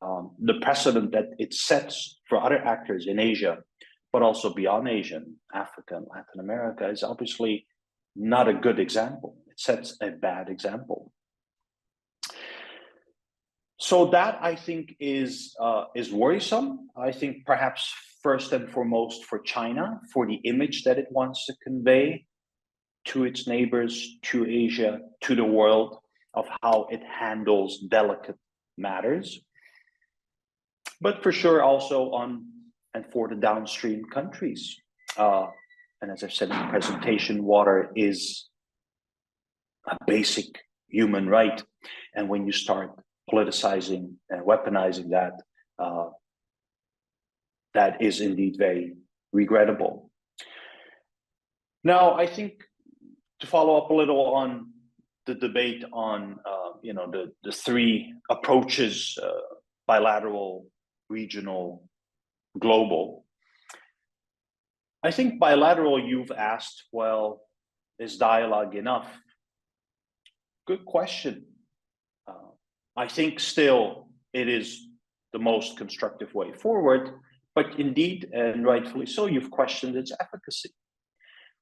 the precedent that it sets for other actors in Asia, but also beyond Asia, Africa and Latin America, is obviously not a good example. It sets a bad example. So that, I think, is worrisome. I think perhaps first and foremost for China, for the image that it wants to convey to its neighbors, to Asia, to the world, of how it handles delicate matters. But for sure also on and for the downstream countries. And as I've said in the presentation, water is a basic human right. And when you start politicizing and weaponizing that, that is indeed very regrettable. Now, I think to follow up a little on the debate on the 3 approaches, bilateral, regional, global. I think bilateral, you've asked, well, is dialogue enough? Good question. I think still it is the most constructive way forward, but indeed, and rightfully so, you've questioned its efficacy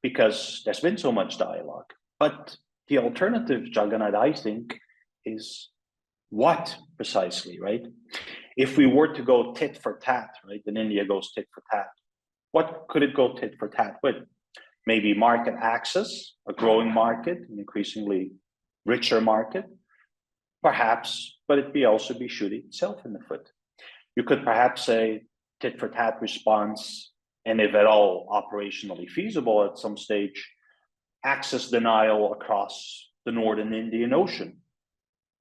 because there's been so much dialogue. But the alternative, Jagannath, I think, is what precisely, right? If we were to go tit for tat, right, and India goes tit for tat, what could it go tit for tat with? Maybe market access, a growing market, an increasingly richer market, perhaps, but it may also be shooting itself in the foot. You could perhaps say tit for tat response, and if at all operationally feasible at some stage, access denial across the northern Indian Ocean.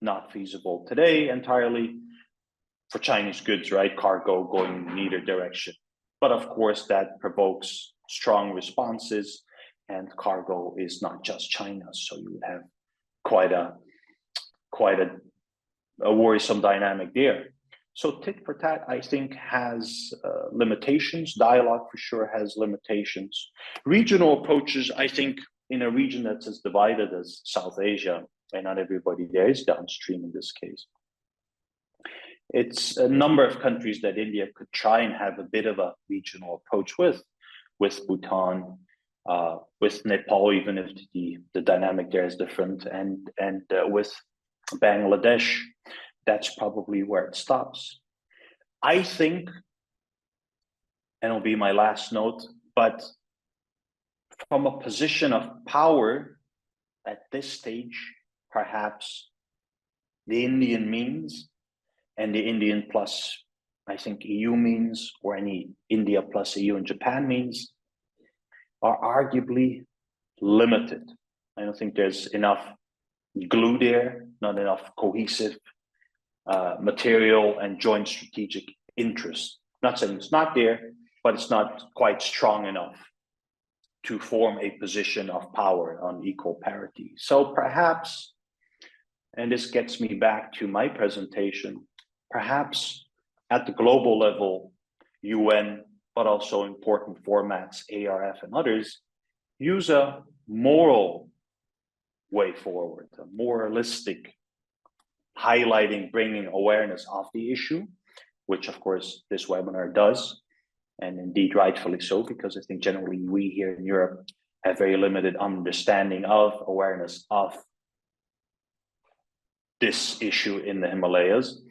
Not feasible today entirely for Chinese goods, right? Cargo going in either direction. But of course, that provokes strong responses, and cargo is not just China. So you would have quite a worrisome dynamic there. So tit for tat, I think, has limitations. Dialogue for sure has limitations. Regional approaches, I think, in a region that's as divided as South Asia, and not everybody there is downstream in this case. It's a number of countries that India could try and have a bit of a regional approach with Bhutan, with Nepal, even if the dynamic there is different, and with Bangladesh. that's probably where it stops. I think, and it'll be my last note, but from a position of power at this stage, perhaps the Indian means and the Indian plus, I think, EU means, or any India plus EU and Japan means, are arguably limited. I don't think there's enough glue there, not enough cohesive material and joint strategic interest. Not saying it's not there, but it's not quite strong enough to form a position of power on equal parity. So perhaps, and this gets me back to my presentation, perhaps at the global level, UN, but also important formats, ARF and others, use a moral way forward, a moralistic highlighting, bringing awareness of the issue, which of course this webinar does, and indeed rightfully so, because I think generally we here in Europe have very limited understanding of awareness of this issue in the Himalayas.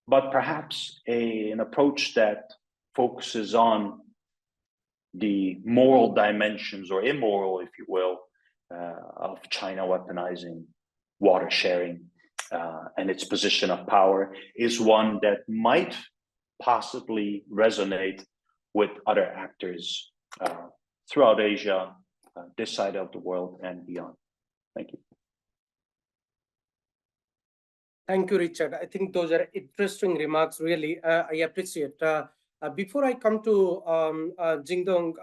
But perhaps an approach that focuses on the moral dimensions, or immoral, if you will, of China weaponizing water sharing and its position of power is one that might possibly resonate with other actors throughout Asia, this side of the world and beyond. Thank you. Thank you, Richard. I think those are interesting remarks, really. I appreciate. Before I come to Jingdong,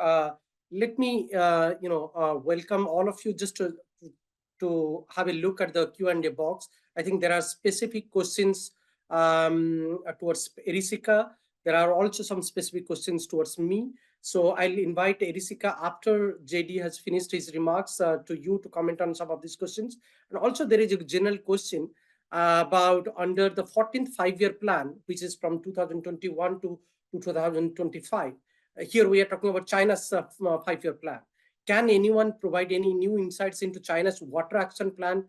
let me welcome all of you just to have a look at the Q&A box. I think there are specific questions towards Erisika. There are also some specific questions towards me. So I'll invite Erisika after JD has finished his remarks to you to comment on some of these questions. And also there is a general question about under the 14th five-year plan, which is from 2021 to 2025. Here we are talking about China's five-year plan. Can anyone provide any new insights into China's water action plan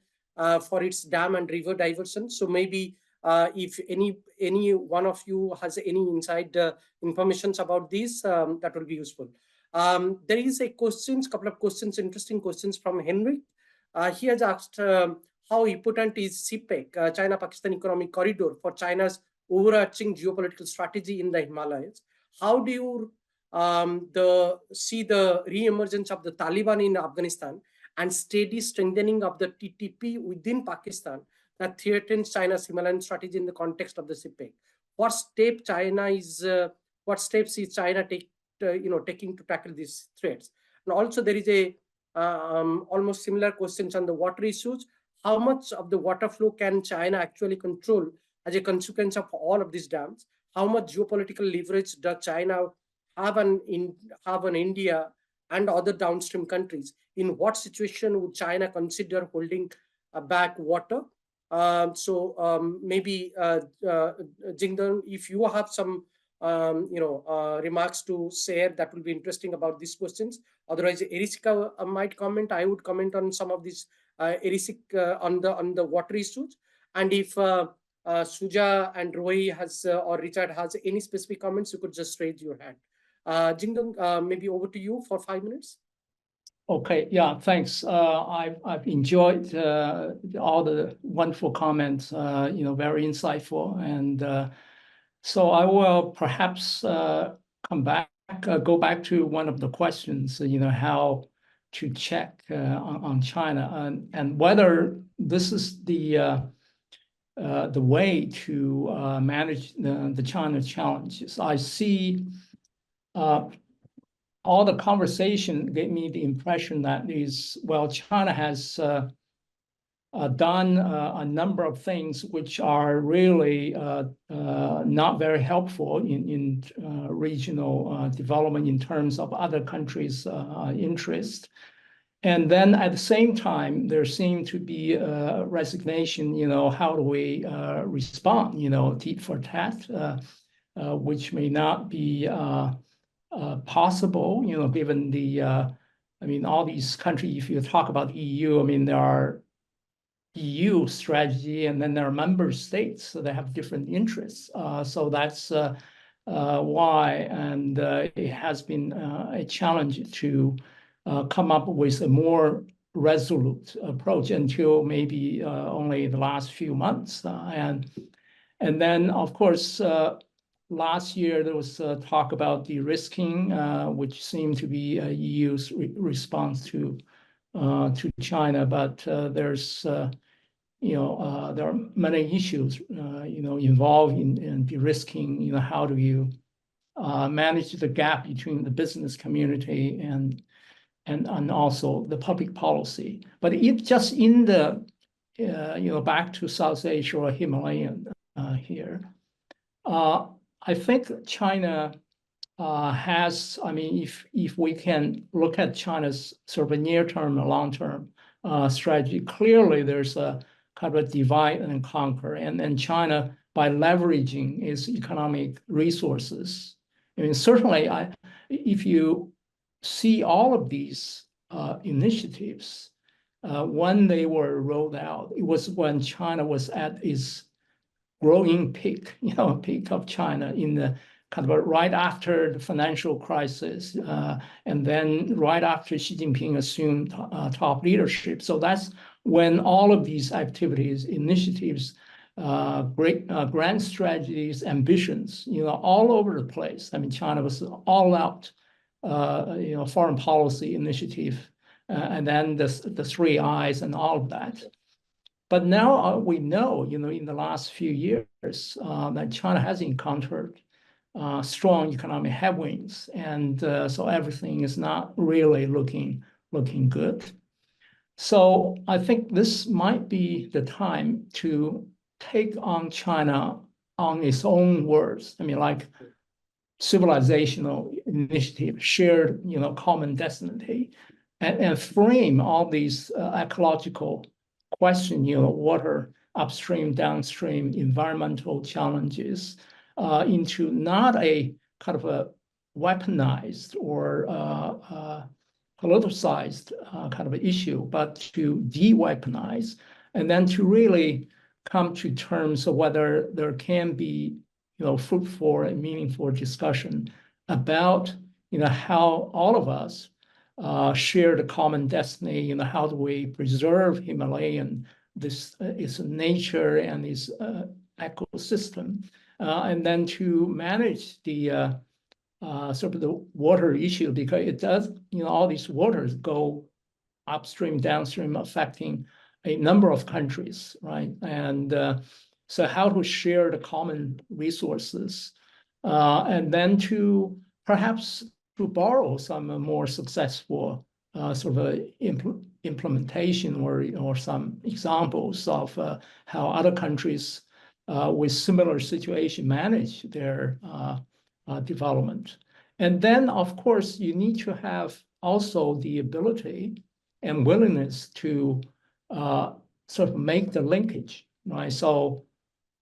for its dam and river diversion? So maybe if any one of you has any inside information about this, that will be useful. There is a couple of questions, interesting questions from Henrik. He has asked how important is CPEC, China-Pakistan Economic Corridor, for China's overarching geopolitical strategy in the Himalayas? How do you see the re-emergence of the Taliban in Afghanistan and steady strengthening of the TTP within Pakistan that threatens China's Himalayan strategy in the context of the CPEC? What steps is China taking to tackle these threats? And also there is a almost similar questions on the water issues. How much of the water flow can China actually control as a consequence of all of these dams? How much geopolitical leverage does China have on India and other downstream countries? In what situation would China consider holding back water? Maybe Jingdong, if you have some remarks to share, that will be interesting about these questions. Otherwise, Erisika might comment. I would comment on some of these Erisika on the water issues. And if Suja and Roy has or Richard has any specific comments, you could just raise your hand. Jingdong, maybe over to you for 5 minutes. Okay, yeah, thanks. I've enjoyed all the wonderful comments, very insightful. And so I will perhaps go back to one of the questions, how to check on China and whether this is the way to manage the China challenges. I see all the conversation gave me the impression that China has done a number of things which are really not very helpful in regional development in terms of other countries' interest. And then at the same time, there seemed to be a resignation, how do we respond, tit for tat, which may not be possible, given all these countries, if you talk about the EU, there are EU strategy, and then there are member states, so they have different interests. So that's why, and it has been a challenge to come up with a more resolute approach until maybe only the last few months. And then, of course, last year there was talk about de-risking, which seemed to be EU's response to China, but there's there are many issues involved in de-risking. How do you manage the gap between the business community and also the public policy? But just in the back to South Asia or Himalayan here, I think China has, I mean, if we can look at China's sort of near-term and long-term strategy, clearly there's a kind of a divide and conquer. And China, by leveraging its economic resources, I mean, certainly, if you see all of these initiatives, when they were rolled out, it was when China was at its growing peak, peak of China in the kind of right after the financial crisis, and then right after Xi Jinping assumed top leadership. So that's when all of these activities, initiatives, great grand strategies, ambitions, all over the place. I mean, China was all out, foreign policy initiative, and then the three I's and all of that. But now we know, in the last few years, that China has encountered strong economic headwinds, and so everything is not really looking good. So I think this might be the time to take on China on its own words. I mean, like civilizational initiative, shared, common destiny, and frame all these ecological questions, water, upstream, downstream, environmental challenges, into not a kind of a weaponized or politicized kind of issue, but to de-weaponize, and then to really come to terms of whether there can be, fruitful and meaningful discussion about, how all of us share the common destiny. How do we preserve Himalayan, its nature and its ecosystem, and then to manage the sort of the water issue, because it does, all these waters go upstream, downstream, affecting a number of countries, right? And so how to share the common resources, and then to perhaps to borrow some more successful sort of implementation or some examples of how other countries with similar situation manage their development. And then, of course, you need to have also the ability and willingness to sort of make the linkage, right? So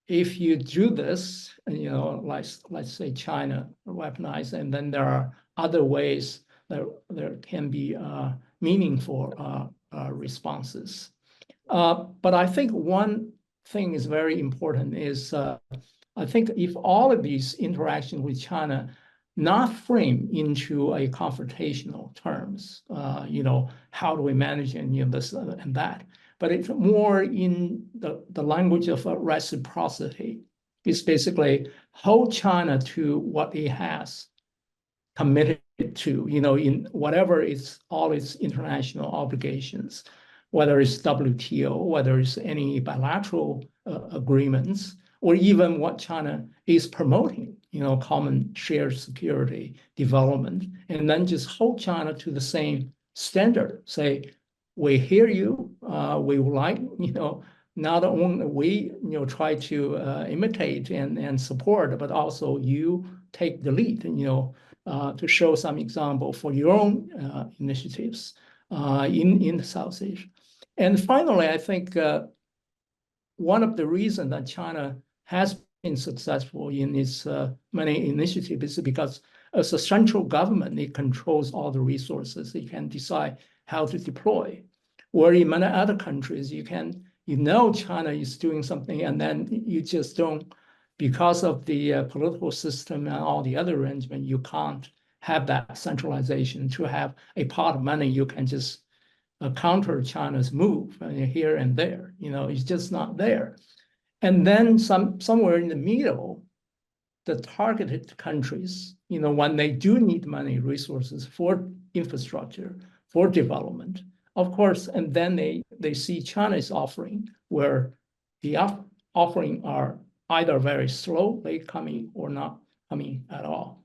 if you do this, let's say China weaponize, and then there are other ways that there can be meaningful responses. But I think one thing is very important is I think if all of these interactions with China not frame into a confrontational terms, how do we manage and this and that, but it's more in the language of reciprocity. It's basically hold China to what it has committed to, in whatever all its international obligations, whether it's WTO, whether it's any bilateral agreements, or even what China is promoting, common shared security development, and then just hold China to the same standard. Say, we hear you, we would like, not only we, try to imitate and support, but also you take the lead, to show some example for your own initiatives in South Asia. And finally, I think one of the reasons that China has been successful in its many initiatives is because as a central government, it controls all the resources. It can decide how to deploy. Where in many other countries, you you know China is doing something, and then you just don't, because of the political system and all the other arrangements, you can't have that centralization to have a pot of money you can just counter China's move here and there. It's just not there. And then somewhere in the middle, the targeted countries, when they do need money, resources for infrastructure, for development, of course, and then they see China's offering, where the offering are either very slowly coming or not coming at all.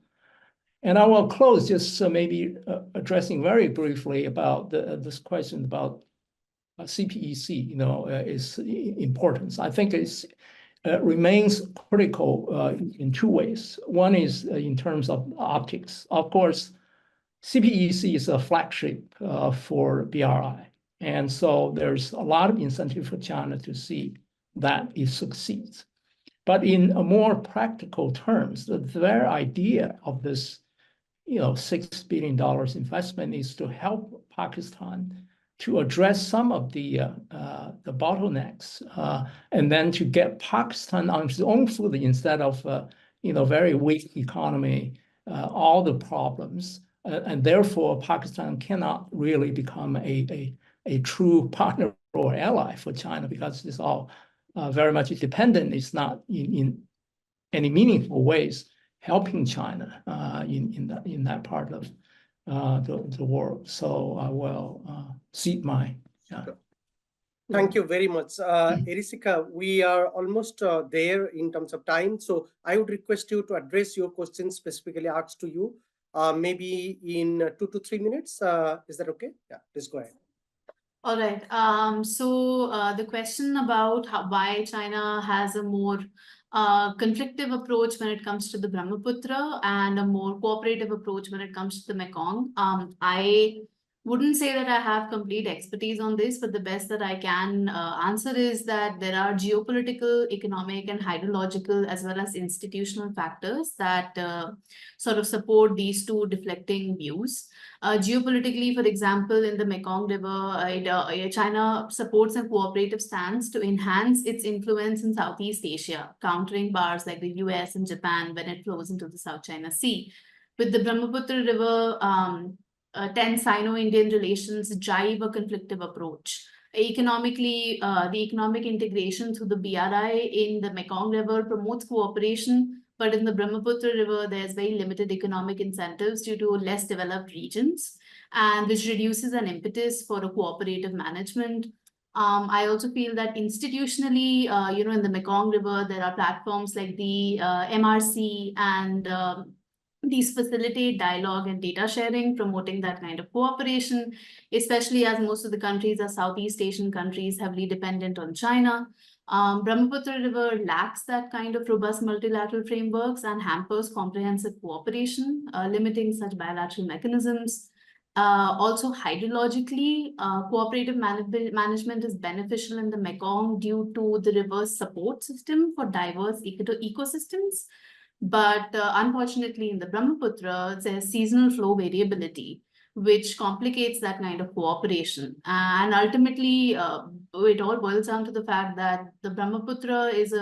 And I will close just maybe addressing very briefly about this question about CPEC, its importance. I think it's remains critical in two ways. One is in terms of optics. Of course, CPEC is a flagship for BRI. And so there's a lot of incentive for China to see that it succeeds. But in a more practical terms, the very idea of this $6 billion investment is to help Pakistan to address some of the bottlenecks, and then to get Pakistan on its own footing instead of very weak economy, all the problems, and therefore Pakistan cannot really become a true partner or ally for China, because it's all very much dependent. It's not in any meaningful ways helping China in that part of the world. So I will cede my. Thank you very much. Erisika, we are almost there in terms of time. So I would request you to address your questions specifically asked to you, maybe in 2 to 3 minutes. Is that okay? Yeah, please go ahead. All right. So the question about why China has a more conflictive approach when it comes to the Brahmaputra and a more cooperative approach when it comes to the Mekong. I wouldn't say that I have complete expertise on this, but the best that I can answer is that there are geopolitical, economic, and hydrological, as well as institutional factors that sort of support these two deflecting views. Geopolitically, for example, in the Mekong River, China supports a cooperative stance to enhance its influence in Southeast Asia, countering powers like the US and Japan when it flows into the South China Sea. With the Brahmaputra River, tense Sino-Indian relations drive a conflictive approach. Economically, the economic integration through the BRI in the Mekong River promotes cooperation, but in the Brahmaputra River, there's very limited economic incentives due to less developed regions, and which reduces an impetus for a cooperative management. I also feel that institutionally, in the Mekong River, there are platforms like the MRC, and these facilitate dialogue and data sharing, promoting that kind of cooperation, especially as most of the countries are Southeast Asian countries heavily dependent on China. Brahmaputra River lacks that kind of robust multilateral frameworks and hampers comprehensive cooperation, limiting such bilateral mechanisms. Also, hydrologically, cooperative management is beneficial in the Mekong due to the river's support system for diverse ecosystems. But unfortunately, in the Brahmaputra, there's seasonal flow variability, which complicates that kind of cooperation. And ultimately, it all boils down to the fact that the Brahmaputra is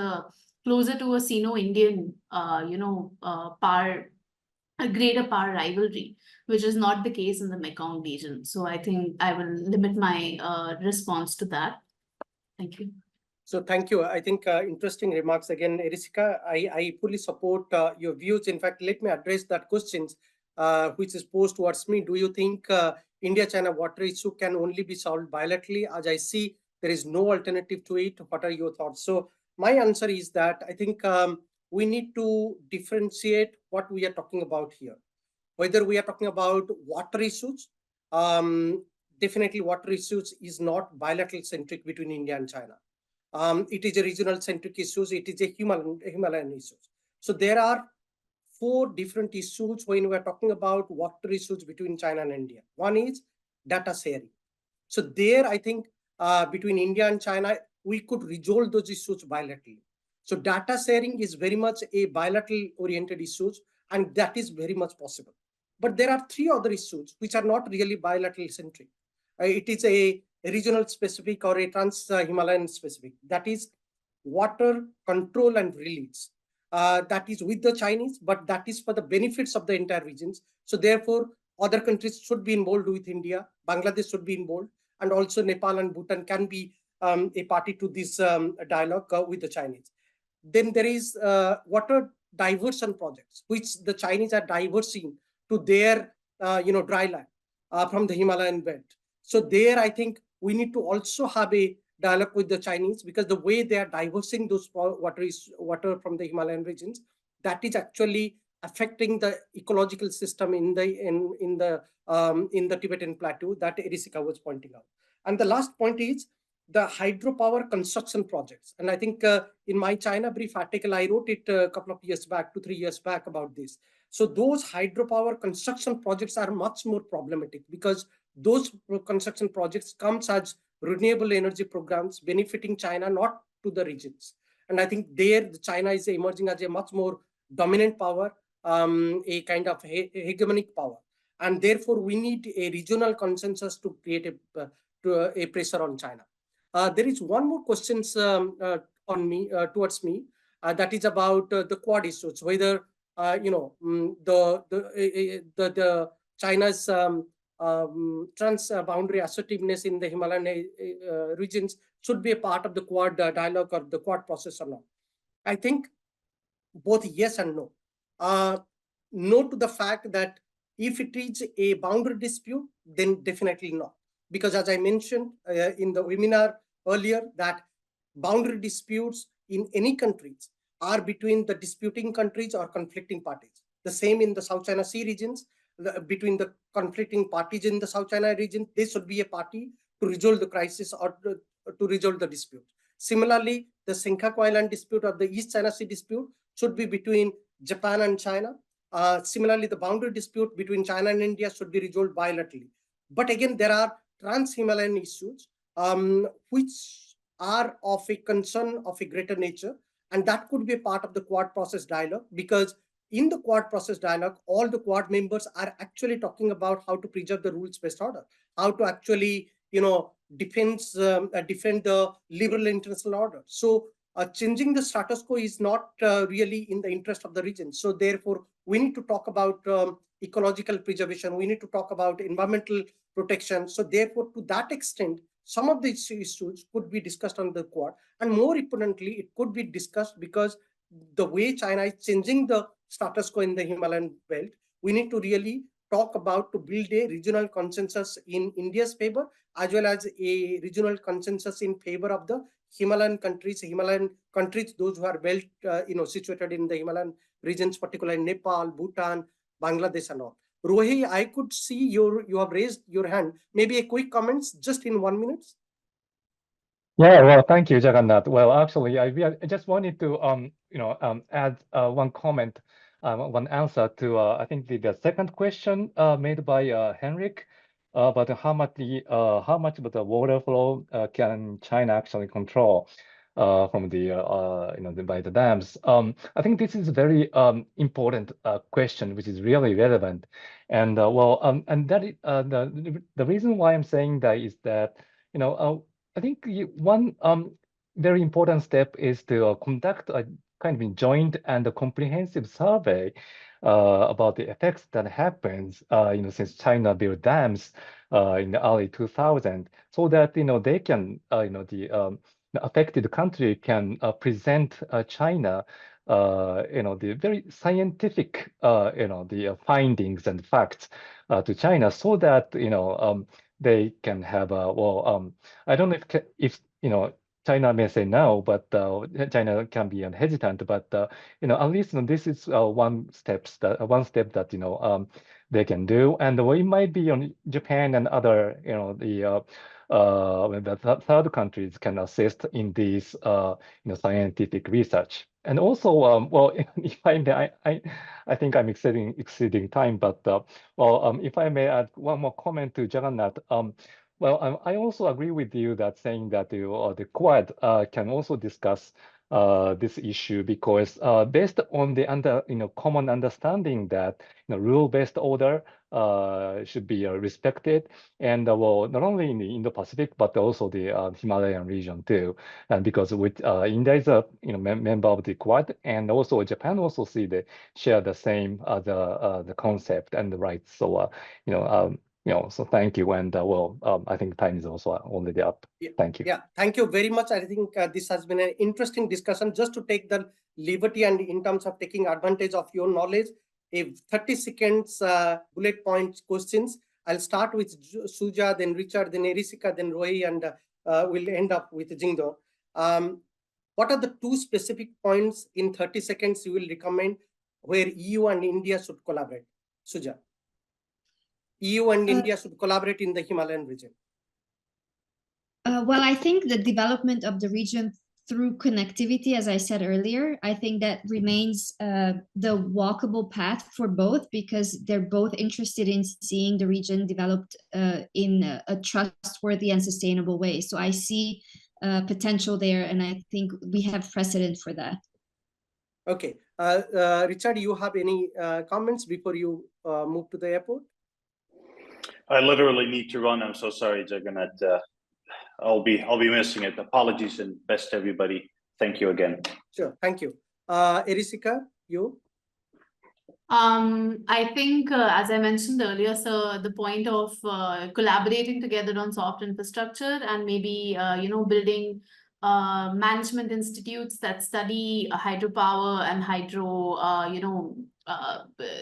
closer to a Sino-Indian, a greater power rivalry, which is not the case in the Mekong region. So I think I will limit my response to that. Thank you. So thank you. I think interesting remarks again, Erisika. I fully support your views. In fact, let me address that questions which is posed towards me. Do you think India-China water issue can only be solved bilaterally? As I see, there is no alternative to it. What are your thoughts? So my answer is that I think we need to differentiate what we are talking about here. Whether we are talking about water issues, definitely water issues is not bilateral centric between India and China. It is a regional centric issues. It is a Himalayan issues. So there are 4 different issues when we are talking about water issues between China and India. One is data sharing. So there, I think between India and China, we could resolve those issues bilaterally. So data sharing is very much a bilateral oriented issues, and that is very much possible. But there are 3 other issues which are not really bilateral centric. it is a regional specific or a trans-Himalayan specific. That is water control and release. That is with the Chinese, but that is for the benefits of the entire regions. So therefore, other countries should be involved with India. Bangladesh should be involved, and also Nepal and Bhutan can be a party to this dialogue with the Chinese. Then there is water diversion projects, which the Chinese are diversing to their dry land from the Himalayan belt. So there, I think we need to also have a dialogue with the Chinese, because the way they are diversing those water from the Himalayan regions, that is actually affecting the ecological system in the Tibetan plateau that Erisika was pointing out. And the last point is the hydropower construction projects. And I think in my China brief article, I wrote it a couple of years back, 2-3 years back, about this. So those hydropower construction projects are much more problematic, because those construction projects comes as renewable energy programs benefiting China, not to the regions. And I think there China is emerging as a much more dominant power, a kind of hegemonic power. And therefore, we need a regional consensus to create a pressure on China. There is one more question towards me, that is about the Quad issues, whether the China's trans-boundary assertiveness in the Himalayan regions should be a part of the Quad dialogue or the Quad process or not. I think both yes and no. No to the fact that if it is a boundary dispute, then definitely not. Because as I mentioned in the webinar earlier, that boundary disputes in any countries are between the disputing countries or conflicting parties. The same in the South China Sea regions, between the conflicting parties in the South China region, they should be a party to resolve the crisis or to resolve the dispute. Similarly, the Senkaku Island dispute or the East China Sea dispute should be between Japan and China. Similarly, the boundary dispute between China and India should be resolved bilaterally. But again, there are trans-Himalayan issues which are of a concern of a greater nature, and that could be a part of the Quad process dialogue, because in the Quad process dialogue, all the Quad members are actually talking about how to preserve the rules-based order, how to actually, defend the liberal international order. So changing the status quo is not really in the interest of the region. So therefore, we need to talk about ecological preservation. We need to talk about environmental protection. So therefore, to that extent, some of these issues could be discussed on the Quad. And more importantly, it could be discussed because the way China is changing the status quo in the Himalayan belt, we need to really talk about to build a regional consensus in India's favor, as well as a regional consensus in favor of the Himalayan countries, those who are well, situated in the Himalayan regions, particularly Nepal, Bhutan, Bangladesh, and all. Rohi, I could see you have raised your hand. Maybe a quick comments just in 1 minute. Yeah, well, thank you, Jagannath. Well, actually, I just wanted to add one comment, one answer to I think the second question made by Henrik about how much of the water flow can China actually control from by the dams. I think this is a very important question, which is really relevant, and and that the reason why I'm saying that is that I think one very important step is to conduct a kind of joint and comprehensive survey about the effects that happens, since China built dams in the early 2000s, so that they can, the affected country can present China, the very scientific, the findings and facts to China, so that they can have I don't know if China may say no, but China can be hesitant. But at least this is one step that they can do, and it might be on Japan and other the third countries can assist in this scientific research. And also, well, if I may, I think I'm exceeding time, but if I may add one more comment to Jagannath. Well, I also agree with you that saying that the Quad can also discuss this issue because based on the common understanding that rule-based order should be respected, and well, not only in the Indo-Pacific but also the Himalayan region too, and because with India is a member of the Quad, and also Japan also share the same the concept and the rights. So so thank you, and well, I think time is also already up. Thank you. Yeah, thank you very much. I think this has been an interesting discussion. Just to take the liberty and in terms of taking advantage of your knowledge, if 30 seconds bullet points questions. I'll start with Suja, then Richard, then Erisika, then Roy, and we'll end up with Jingdo. What are the 2 specific points in 30 seconds you will recommend where EU and India should collaborate? Suja. EU and India should collaborate in the Himalayan region. Well, I think the development of the region through connectivity, as I said earlier, I think that remains the walkable path for both, because they're both interested in seeing the region developed in a trustworthy and sustainable way. So I see potential there, and I think we have precedent for that. Okay. Richard, you have any comments before you move to the airport? I literally need to run. I'm so sorry, Jagannath. I'll be missing it. Apologies and best to everybody. Thank you again. Sure, thank you. Erisika, you? I think, as I mentioned earlier, so the point of collaborating together on soft infrastructure and maybe, building management institutes that study hydropower and hydro,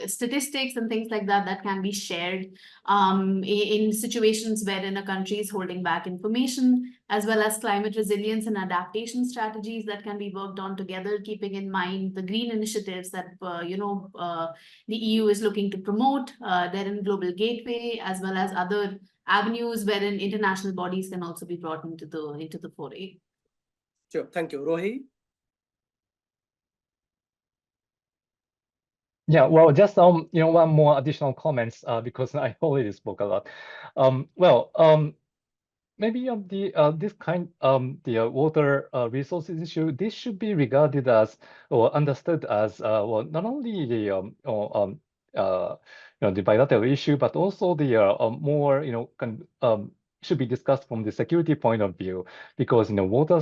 statistics and things like that that can be shared in situations wherein a country is holding back information, as well as climate resilience and adaptation strategies that can be worked on together, keeping in mind the green initiatives that the EU is looking to promote. They're in Global Gateway, as well as other avenues wherein international bodies can also be brought into the foray. Sure, thank you. Rohi? Yeah, well, just one more additional comments because I already spoke a lot. Maybe this kind the water resources issue, this should be regarded as or understood as well, not only the the bilateral issue, but also the more should be discussed from the security point of view, because water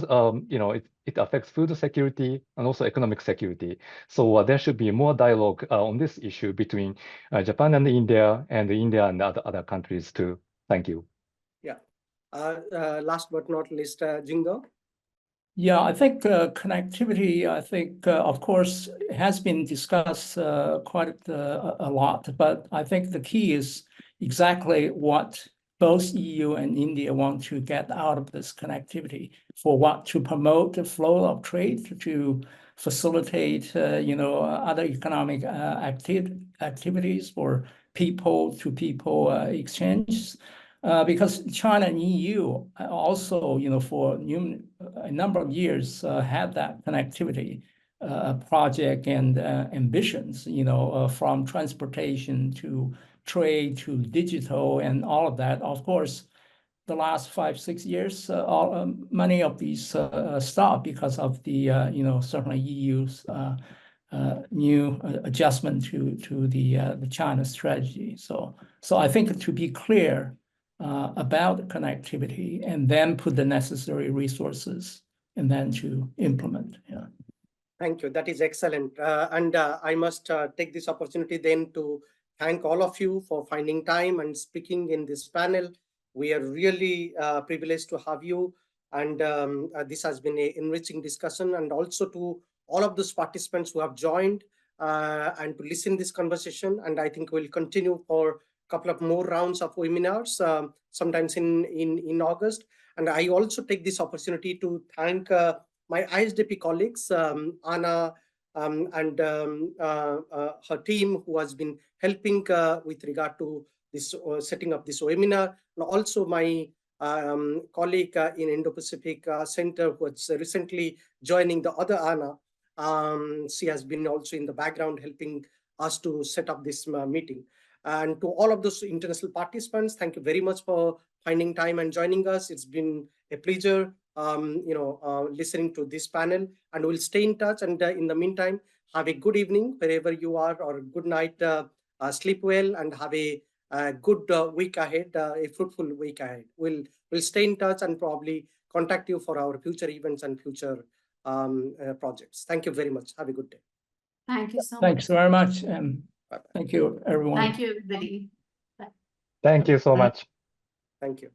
it affects food security and also economic security. So there should be more dialogue on this issue between Japan and India and other countries too. Thank you. Yeah. Last but not least, Jingdo. Yeah, I think connectivity, I think, of course, has been discussed quite a lot, but I think the key is exactly what both EU and India want to get out of this connectivity. For what? To promote the flow of trade, to facilitate, other economic activities for people-to-people exchanges. Because China and EU also, for a number of years had that connectivity project and ambitions, from transportation to trade to digital and all of that. Of course, the last 5-6 years, many of these stopped because of the, certainly EU's new adjustment to the China strategy. So I think to be clear about connectivity and then put the necessary resources and then to implement. Yeah. Thank you. That is excellent. And I must take this opportunity then to thank all of you for finding time and speaking in this panel. We are really privileged to have you. And this has been an enriching discussion, and also to all of those participants who have joined and to listen to this conversation. And I think we'll continue for couple of more rounds of webinars, sometimes in August. And I also take this opportunity to thank my ISDP colleagues, Anna and her team, who has been helping with regard to this setting up this webinar, and also my colleague in Indo-Pacific Center, who is recently joining the other Anna. She has been also in the background helping us to set up this meeting. And to all of those international participants, thank you very much for finding time and joining us. It's been a pleasure listening to this panel, and we'll stay in touch. And in the meantime, have a good evening wherever you are, or good night. Sleep well and have a good week ahead, a fruitful week ahead. We'll stay in touch and probably contact you for our future events and future projects. Thank you very much. Have a good day. Thank you so much. Thanks very much, and thank you, everyone. Thank you, everybody. Thank you so Bye. much. Thank you.